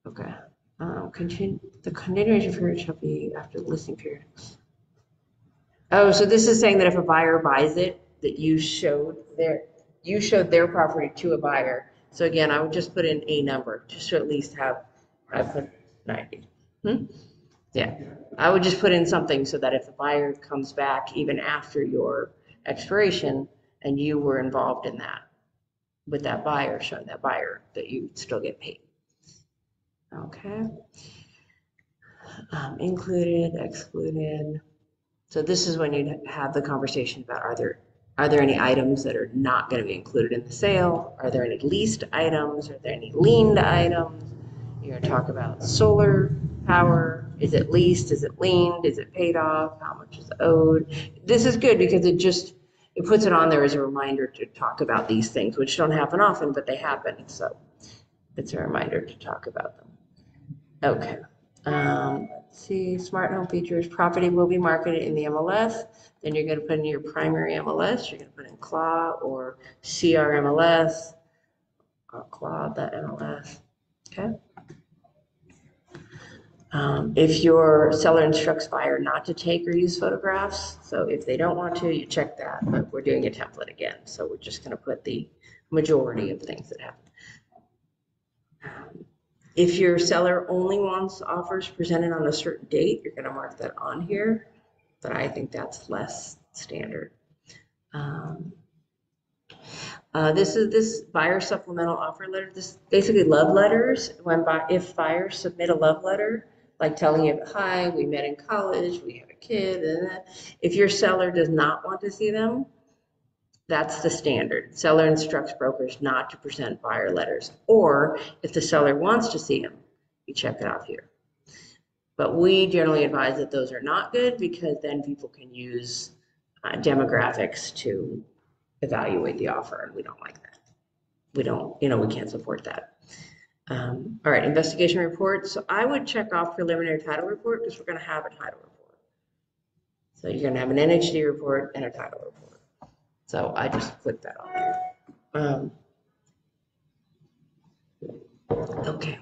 Okay. The continuation period shall be after the listing period. Oh, so this is saying that if a buyer buys it, that you showed their property to a buyer. So again, I would just put in a number, just to at least have, I put 90. Yeah, I would just put in something so that if the buyer comes back even after your expiration and you were involved in that, with that buyer, showing that buyer that you still get paid. Okay. Included, excluded. So this is when you have the conversation about are there any items that are not going to be included in the sale? Are there any leased items? Are there any liened items? You're going to talk about solar power. Is it leased? Is it liened? Is it paid off? How much is owed? This is good because it puts it on there as a reminder to talk about these things, which don't happen often, but they happen. So it's a reminder to talk about them. Okay. Let's see, smart home features, property will be marketed in the MLS. Then you're going to put in your primary MLS. You're going to put in CLAW or CRMLS or CLAW.MLS. Okay. If your seller instructs buyer not to take or use photographs, so if they don't want to, you check that, but we're doing a template again. So we're just going to put the majority of things that happen. If your seller only wants offers presented on a certain date, you're going to mark that on here, but I think that's less standard. This buyer supplemental offer letter. This basically love letters. If buyers submit a love letter, like telling you, hi, we met in college, we have a kid, and if your seller does not want to see them, that's the standard. Seller instructs brokers not to present buyer letters, or if the seller wants to see them, you check it off here. But we generally advise that those are not good because then people can use demographics to evaluate the offer, and we don't like that. We can't support that. All right, investigation report. So I would check off preliminary title report because we're going to have a title report. So you're going to have an NHD report and a title report. So I just put that on there. Okay.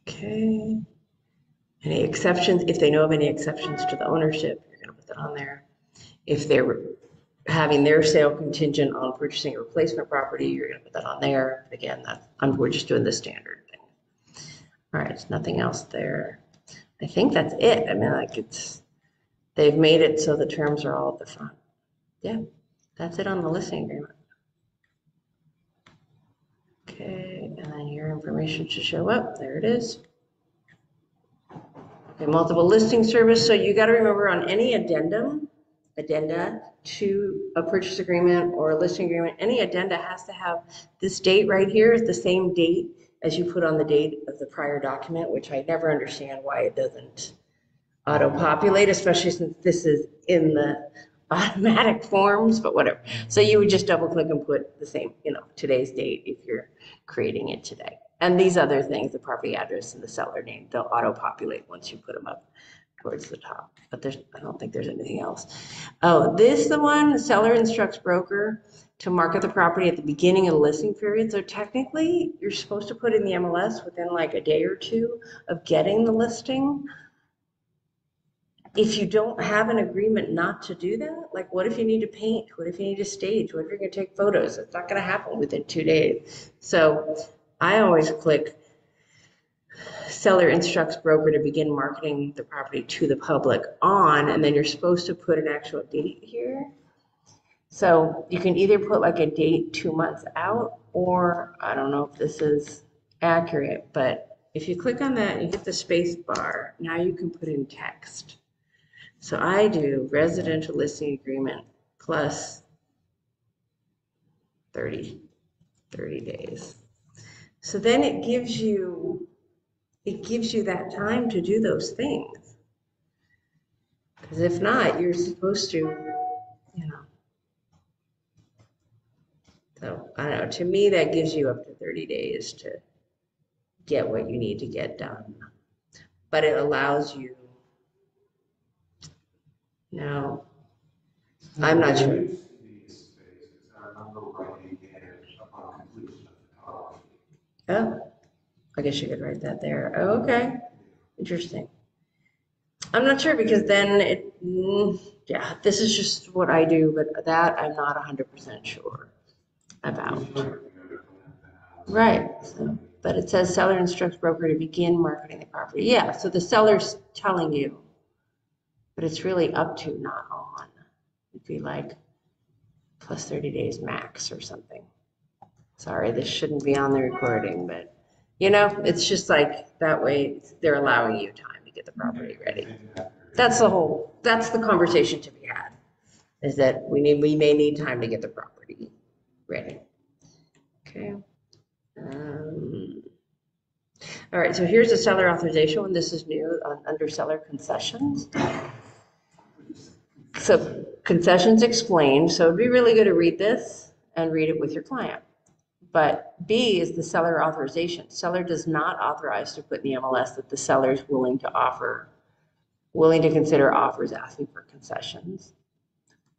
Okay. Any exceptions? If they know of any exceptions to the ownership, you're going to put that on there. If they're having their sale contingent on purchasing a replacement property, you're going to put that on there. Again, we're just doing the standard thing. All right, there's nothing else there. I think that's it. I mean, they've made it so the terms are all at the front. Yeah, that's it on the listing agreement. Okay, and then your information should show up. There it is. Okay, multiple listing service. So you got to remember on any addenda to a purchase agreement or a listing agreement, any addenda has to have this date right here is the same date as you put on the date of the prior document, which I never understand why it doesn't auto-populate, especially since this is in the automatic forms, but whatever. So you would just double click and put the same, today's date if you're creating it today. And these other things, the property address and the seller name, they'll auto-populate once you put them up towards the top. But I don't think there's anything else. Oh, the one, seller instructs broker to market the property at the beginning of the listing period. So technically, you're supposed to put in the MLS within like a day or two of getting the listing. If you don't have an agreement not to do that, like what if you need to paint? What if you need to stage? What if you're going to take photos? It's not going to happen within 2 days. So I always click seller instructs broker to begin marketing the property to the public on, and then you're supposed to put an actual date here. So you can either put like a date 2 months out, or I don't know if this is accurate, but if you click on that and you hit the space bar, now you can put in text. So I do residential listing agreement plus 30 days. So then it gives you that time to do those things. Because if not, you're supposed to, So I don't know, to me, that gives you up to 30 days to get what you need to get done. But it allows you Now, I'm not sure. Use these spaces, I remember writing it upon completion of photography. Oh, I guess you could write that there. Oh, okay, interesting. I'm not sure because then yeah, this is just what I do, but that I'm not 100% sure about. Right, so, but it says seller instructs broker to begin marketing the property. Yeah, so the seller's telling you, but it's really up to, not on. It'd be like plus 30 days max or something. Sorry, this shouldn't be on the recording, but you know, it's just like that way they're allowing you time to get the property ready. That's the conversation to be had, is that we may need time to get the property ready. Okay. All right, so here's the seller authorization one. This is new under seller concessions. So concessions explained. So it'd be really good to read this and read it with your client. But B is the seller authorization. Seller does not authorize to put in the MLS that the seller is willing to consider offers asking for concessions.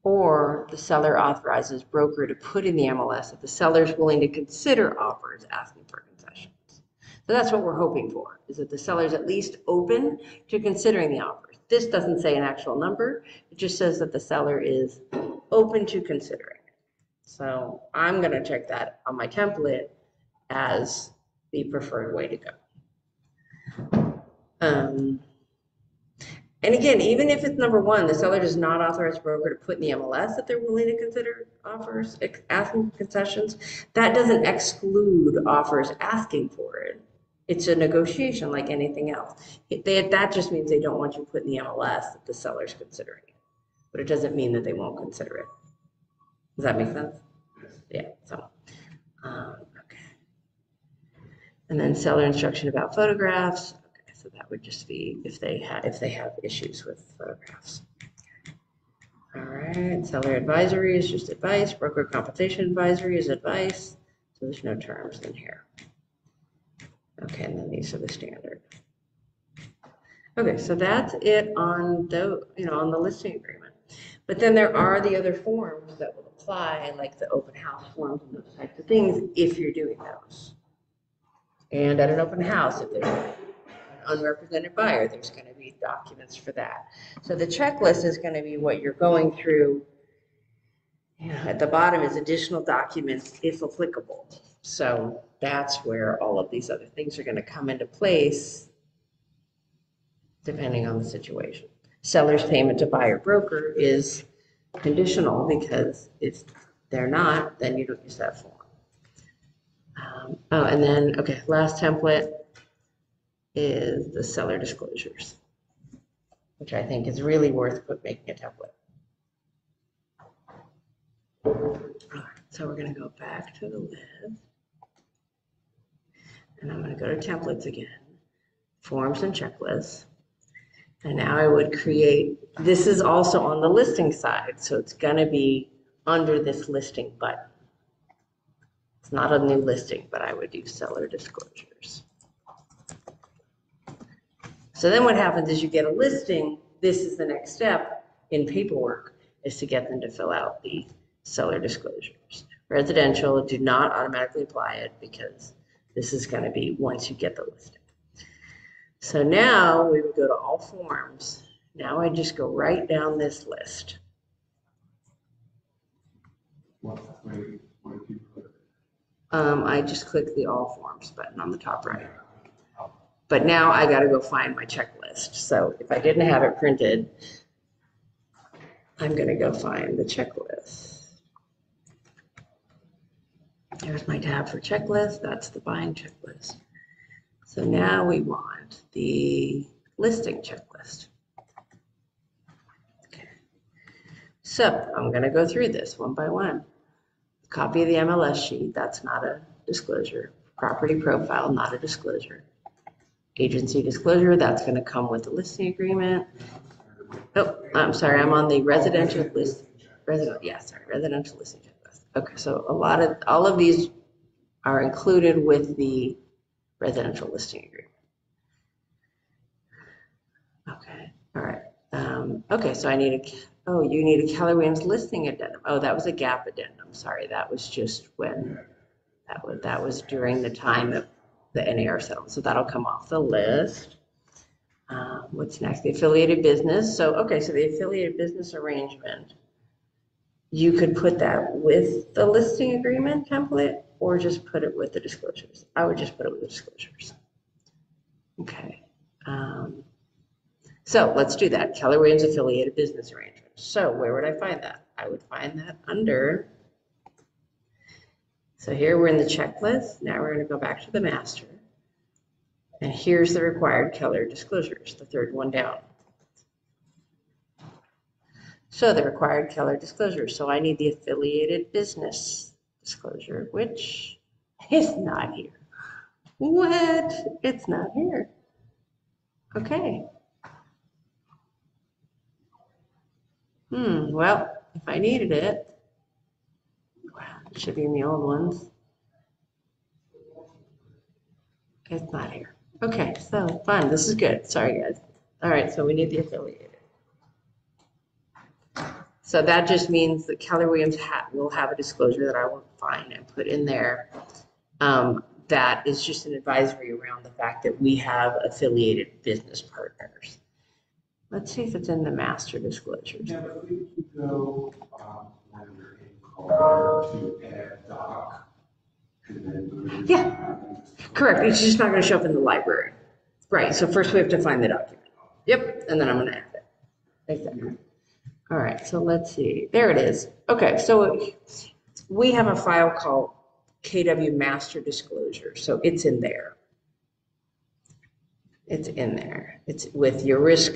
Or the seller authorizes broker to put in the MLS that the seller is willing to consider offers asking for concessions. So that's what we're hoping for, is that the seller is at least open to considering the offers. This doesn't say an actual number. It just says that the seller is open to considering it. So I'm going to check that on my template as the preferred way to go. And again, even if it's number one, the seller does not authorize broker to put in the MLS that they're willing to consider offers asking for concessions, that doesn't exclude offers asking for it. It's a negotiation like anything else. That just means they don't want you to put in the MLS that the seller's considering it, but it doesn't mean that they won't consider it. Does that make sense? Yeah, so, okay. And then seller instruction about photographs. Okay, so that would just be if they have issues with photographs. All right, seller advisory is just advice. Broker compensation advisory is advice. So there's no terms in here. Okay, and then these are the standard. Okay, so that's it on on the listing agreement. But then there are the other forms that will apply, like the open house forms and those types of things, if you're doing those. And at an open house, if there's an unrepresented buyer, there's going to be documents for that. So the checklist is going to be what you're going through. At the bottom is additional documents, if applicable. So that's where all of these other things are going to come into place, depending on the situation. Seller's payment to buyer broker is conditional, because if they're not, then you don't use that form. Oh, and then, okay, last template is the seller disclosures, which I think is really worth making a template. All right, so we're going to go back to the list. And I'm going to go to templates again, forms and checklists. And now I would create, this is also on the listing side, so it's going to be under this listing button. It's not a new listing, but I would do seller disclosures. So then what happens is you get a listing. This is the next step in paperwork, is to get them to fill out the seller disclosures. Residential, do not automatically apply it, because this is going to be once you get the listing. So now we would go to all forms. Now I just go right down this list. What do you put? I just click the all forms button on the top right. But now I got to go find my checklist. So if I didn't have it printed, I'm going to go find the checklist. There's my tab for checklist. That's the buying checklist. So now we want the listing checklist. Okay. So I'm going to go through this one by one. Copy of the MLS sheet. That's not a disclosure. Property profile, not a disclosure. Agency disclosure, that's going to come with the listing agreement. Oh, I'm sorry, I'm on the residential list. Residential listing checklist. Okay, so all of these are included with the residential listing agreement. Okay, all right. Okay, so I need oh, you need a Keller Williams listing addendum. Oh, that was a gap addendum. Sorry, that was just when that was during the time of the NAR settlement. So that'll come off the list. What's next? The affiliated business. So, okay, so the affiliated business arrangement, you could put that with the listing agreement template or just put it with the disclosures. I would just put it with the disclosures. Okay. So let's do that. Keller Williams affiliated business arrangement. So where would I find that? I would find that under, so here we're in the checklist. Now we're going to go back to the master. And here's the required Keller disclosures, the third one down. So the required Keller disclosures. So I need the affiliated business disclosure, which is not here. What? It's not here. Okay. Well, if I needed it, it should be in the old ones. It's not here. Okay, so fun. This is good. Sorry, guys. All right, so we need the affiliated. So that just means that Keller Williams will have a disclosure that I will find and put in there. That is just an advisory around the fact that we have affiliated business partners. Let's see if it's in the master disclosures. Yeah, but we could go when you're in call to add doc. And then Yeah, correct. It's just not going to show up in the library. Right, so first we have to find the document. Yep, and then I'm going to add it. Exactly. All right, so let's see. There it is. Okay, so we have a file called KW Master Disclosure, so it's in there. It's in there. It's with your risk.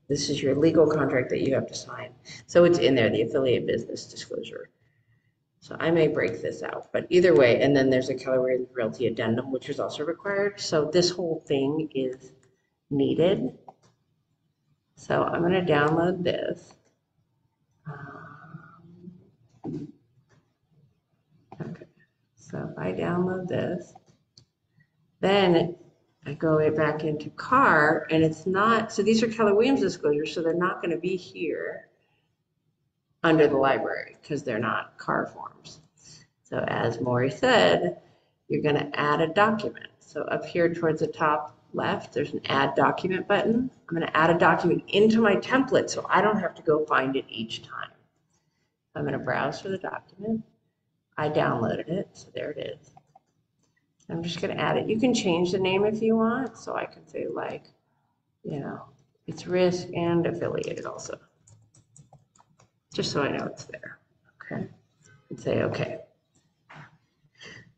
This is your legal contract that you have to sign. So it's in there, the affiliate business disclosure. So I may break this out, but either way, and then there's a Keller Williams Realty addendum, which is also required. So this whole thing is needed. So I'm going to download this. Okay, so if I download this, then I go back into CAR, and it's not, so these are Keller Williams disclosures, so they're not going to be here under the library because they're not CAR forms. So as Maury said, you're going to add a document. So up here towards the top left, there's an add document button. I'm going to add a document into my template so I don't have to go find it each time. I'm going to browse for the document. I downloaded it, so there it is. I'm just going to add it. You can change the name if you want. So I can say like, you know, it's risk and affiliated also. Just so I know it's there. Okay. And say, okay.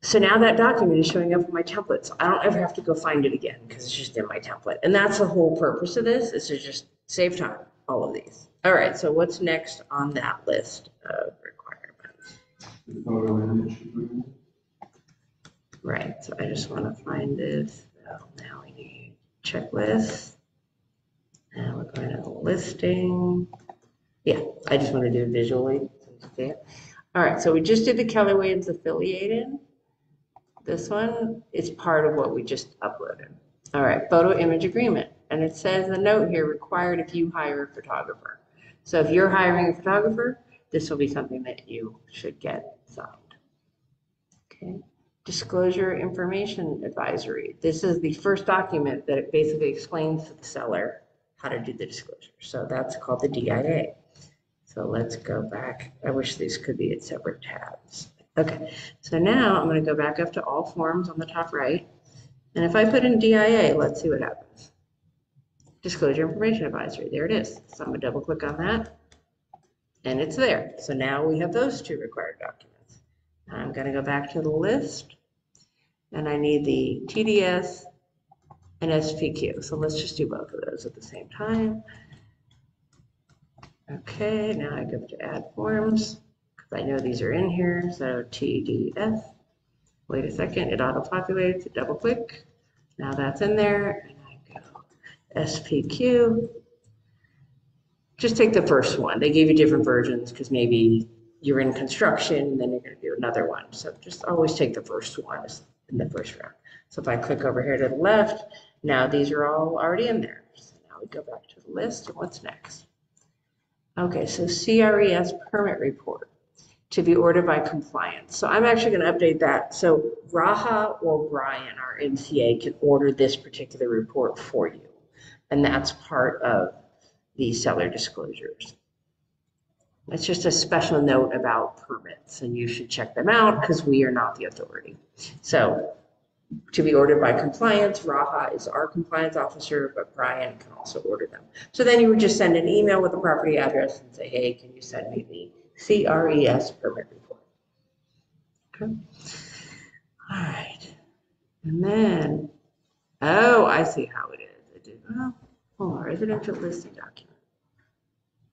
So now that document is showing up in my template. So I don't ever have to go find it again because it's just in my template. And that's the whole purpose of this, is to just save time, all of these. All right, so what's next on that list of requirements? the photo image agreement. Right, so I just want to find this. So now we need checklist. And we're going to listing. Yeah, I just want to do it visually so you can see it. All right, so we just did the Keller Williams affiliated. This one is part of what we just uploaded. All right, photo image agreement. And it says the note here, required if you hire a photographer. So if you're hiring a photographer, this will be something that you should get signed. Okay. Disclosure information advisory. This is the first document that it basically explains to the seller how to do the disclosure. So that's called the DIA. So let's go back. I wish these could be in separate tabs. Okay, so now I'm going to go back up to all forms on the top right. And if I put in DIA, let's see what happens. Disclosure information advisory. There it is. So I'm going to double click on that. And it's there. So now we have those two required documents. I'm going to go back to the list. And I need the TDS and SPQ. So let's just do both of those at the same time. Okay, now I go to add forms because I know these are in here. So TDS. Wait a second, it auto-populates. Double click. Now that's in there. And I go SPQ. Just take the first one. They gave you different versions because maybe you're in construction and then you're going to do another one. So just always take the first one in the first round. So if I click over here to the left, now these are all already in there. So now we go back to the list, and what's next? Okay, so CRES permit report to be ordered by compliance. So I'm actually going to update that. So Raha or Brian, our MCA, can order this particular report for you. And that's part of the seller disclosures. It's just a special note about permits, and you should check them out because we are not the authority. So to be ordered by compliance, Raha is our compliance officer, but Brian can also order them. So then you would just send an email with the property address and say, hey, can you send me the CRES permit report? Okay. All right. And then, oh, I see how it is. Oh, residential listing document.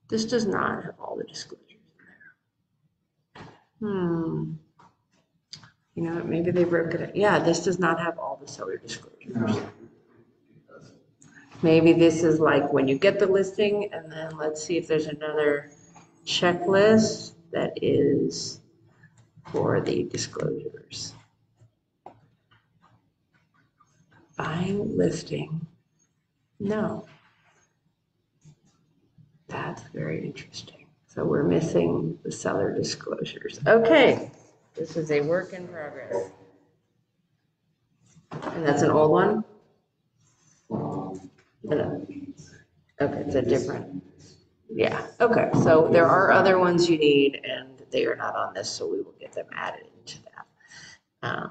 This does not have all the disclosures in there. You know, maybe they broke it. Yeah, this does not have all the seller disclosures. No, it doesn't. Maybe this is like when you get the listing, and then let's see if there's another checklist that is for the disclosures. Buying listing. No. That's very interesting. So we're missing the seller disclosures. Okay, this is a work in progress. And that's an old one? No. Okay, it's a different. Yeah, okay. So there are other ones you need, and they are not on this, so we will get them added into that.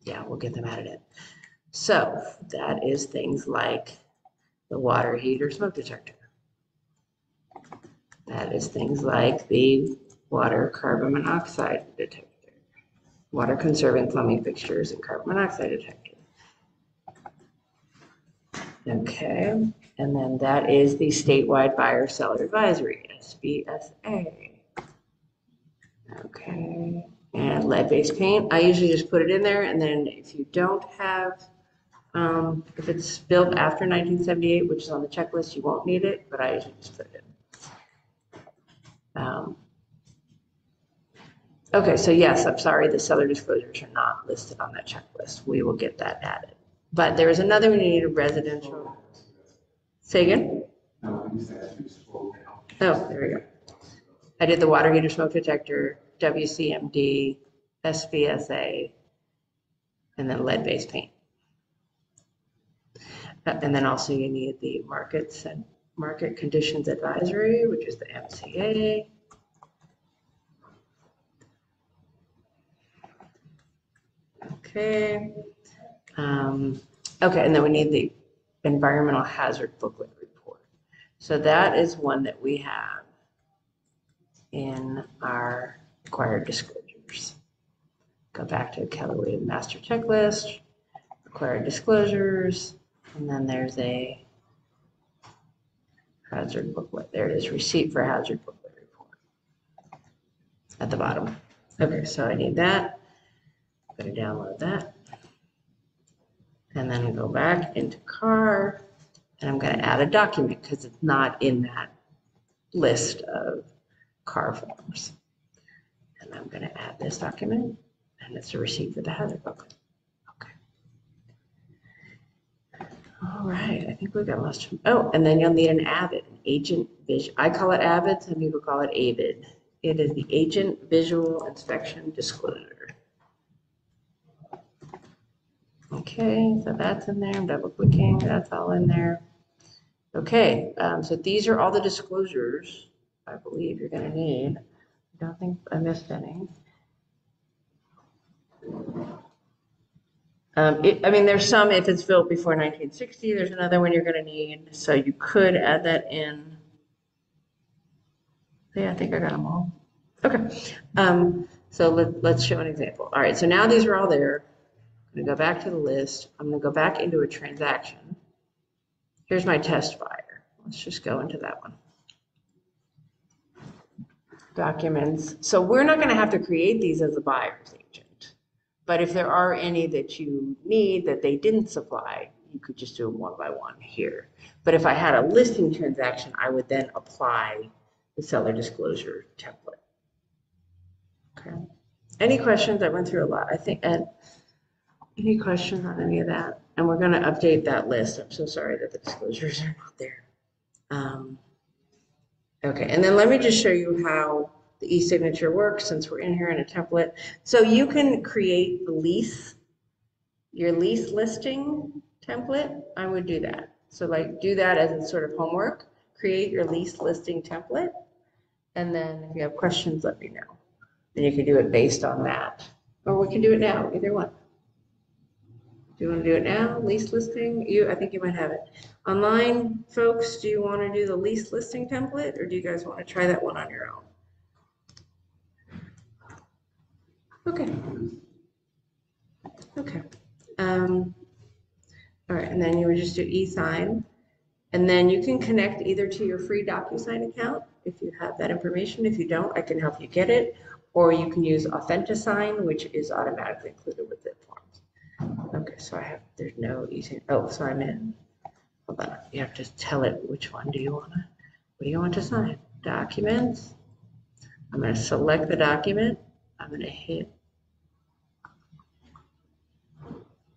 Yeah, we'll get them added in. So that is things like the water heater smoke detector. That is things like the water carbon monoxide detector, water conserving plumbing fixtures, and carbon monoxide detector. Okay, and then that is the statewide buyer seller advisory, SBSA. Okay, and lead-based paint. I usually just put it in there, and then if you don't have, if it's built after 1978, which is on the checklist, you won't need it, but I usually just put it in. Okay, so yes, I'm sorry, the seller disclosures are not listed on that checklist. We will get that added. But there is another one you need, a residential. Say again? No, we just asked you to scroll down. Oh, there we go. I did the water heater smoke detector, WCMD, SBSA, and then lead-based paint. And then also you need the markets and market conditions advisory, which is the MCA. Okay. Okay, and then we need the environmental hazard booklet report. So that is one that we have in our required disclosures. Go back to Keller Williams master checklist, required disclosures, and then there's a hazard booklet. There it is, receipt for hazard booklet report at the bottom. Okay, so I need that. I'm gonna download that. And then go back into car, and I'm gonna add a document because it's not in that list of car forms. And I'm gonna add this document, and it's a receipt for the hazard booklet. Okay. All right, I think we got most of them. Oh, and then you'll need an AVID, an agent vision. I call it AVID, some people call it AVID. It is the agent visual inspection disclosure. Okay, so that's in there. I'm double clicking, that's all in there. Okay, so these are all the disclosures I believe you're gonna need. I don't think I missed any. I mean, there's some, if it's built before 1960, there's another one you're gonna need, so you could add that in. Yeah, I think I got them all. Okay, so let's show an example. All right, so now these are all there. I'm gonna go back to the list. I'm gonna go back into a transaction. Here's my test buyer. Let's just go into that one. Documents. So we're not gonna have to create these as a buyer's agent, but if there are any that you need that they didn't supply, you could just do them one by one here. But if I had a listing transaction, I would then apply the seller disclosure template. Okay. Any questions? I went through a lot, I think, Ed. Any questions on any of that? And we're going to update that list. I'm so sorry that the disclosures are not there. Okay, and then let me just show you how the e-signature works since we're in here in a template. So you can create the lease, your lease listing template. I would do that. So like do that as a sort of homework, create your lease listing template. And then if you have questions, let me know. And you can do it based on that. Or we can do it now, either one. Do you want to do it now? Lease listing? I think you might have it. Online folks, do you want to do the lease listing template or do you guys want to try that one on your own? Okay. Okay. All right, and then you would just do e-sign. And then you can connect either to your free DocuSign account if you have that information. If you don't, I can help you get it. Or you can use AuthentiSign, which is automatically included with Zipform. Okay, so there's no easy, so I'm in. Hold on, you have to tell it which one what do you want to sign? Documents. I'm going to select the document. I'm going to hit.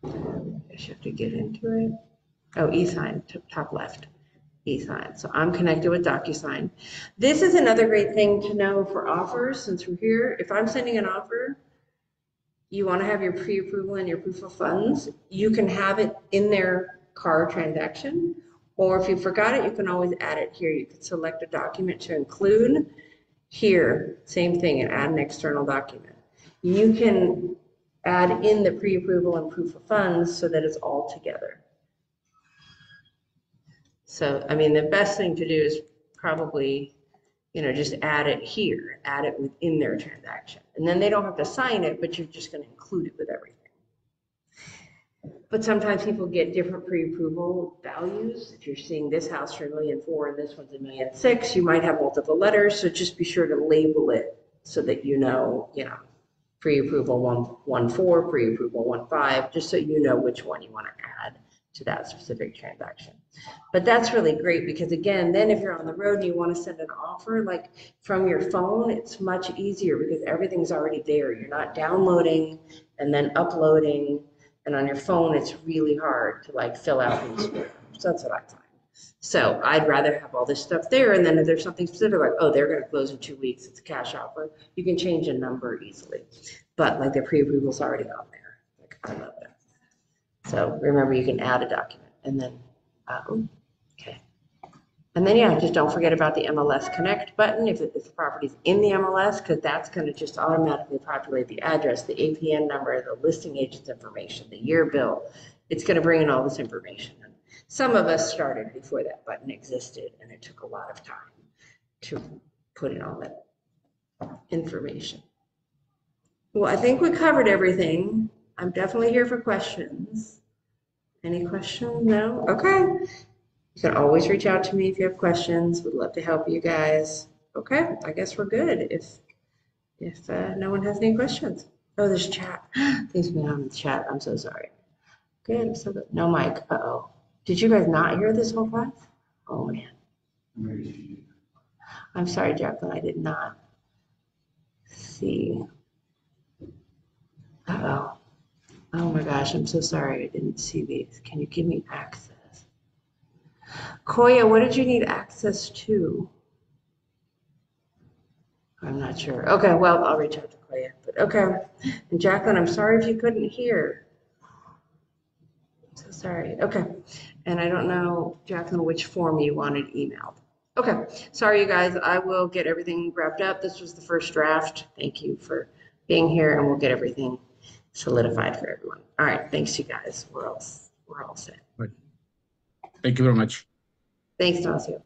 I should have to get into it. Oh, e-sign, top left, e-sign. So I'm connected with DocuSign. This is another great thing to know for offers since we're here. If I'm sending an offer, you want to have your pre-approval and your proof of funds, you can have it in their car transaction. Or if you forgot it, you can always add it here. You can select a document to include here, same thing, and add an external document. You can add in the pre-approval and proof of funds so that it's all together. So, I mean, the best thing to do is probably, just add it here, add it within their transaction. And then they don't have to sign it, but you're just going to include it with everything. But sometimes people get different pre-approval values. If you're seeing this house for $1.4 million and this one's $1.6 million, you might have multiple letters. So just be sure to label it so that pre-approval 1.4, pre-approval 1.5, just so you know which one you want to add to that specific transaction. But that's really great because again, then if you're on the road and you want to send an offer like from your phone, it's much easier because everything's already there. You're not downloading and then uploading, and on your phone it's really hard to fill out these forms. That's what I find. So I'd rather have all this stuff there, and then if there's something specific like, oh, they're going to close in 2 weeks, it's a cash offer, you can change a number easily. But their pre-approval's already on there. I love that. So remember, you can add a document and then, okay. And then, just don't forget about the MLS Connect button if the property's in the MLS, because that's going to just automatically populate the address, the APN number, the listing agent's information, the year bill. It's going to bring in all this information. And some of us started before that button existed, and it took a lot of time to put in all that information. Well, I think we covered everything. I'm definitely here for questions. Any questions? No? Okay. You can always reach out to me if you have questions. We'd love to help you guys. Okay, I guess we're good if no one has any questions. Oh, there's chat. Things going on in the chat. I'm so sorry. Good. I'm so good. No mic. Uh-oh. Did you guys not hear this whole class? Oh, man. I'm sorry, Jacqueline. I did not see. Uh-oh. Oh my gosh, I'm so sorry. I didn't see these. Can you give me access? Koya, what did you need access to? I'm not sure. Okay, well, I'll reach out to Koya. But okay. And Jacqueline, I'm sorry if you couldn't hear. I'm so sorry. Okay. And I don't know, Jacqueline, which form you wanted emailed. Okay. Sorry, you guys. I will get everything wrapped up. This was the first draft. Thank you for being here, and we'll get everything solidified for everyone. All right. Thanks, you guys. We're all set. Thank you very much. Thanks, Nasio.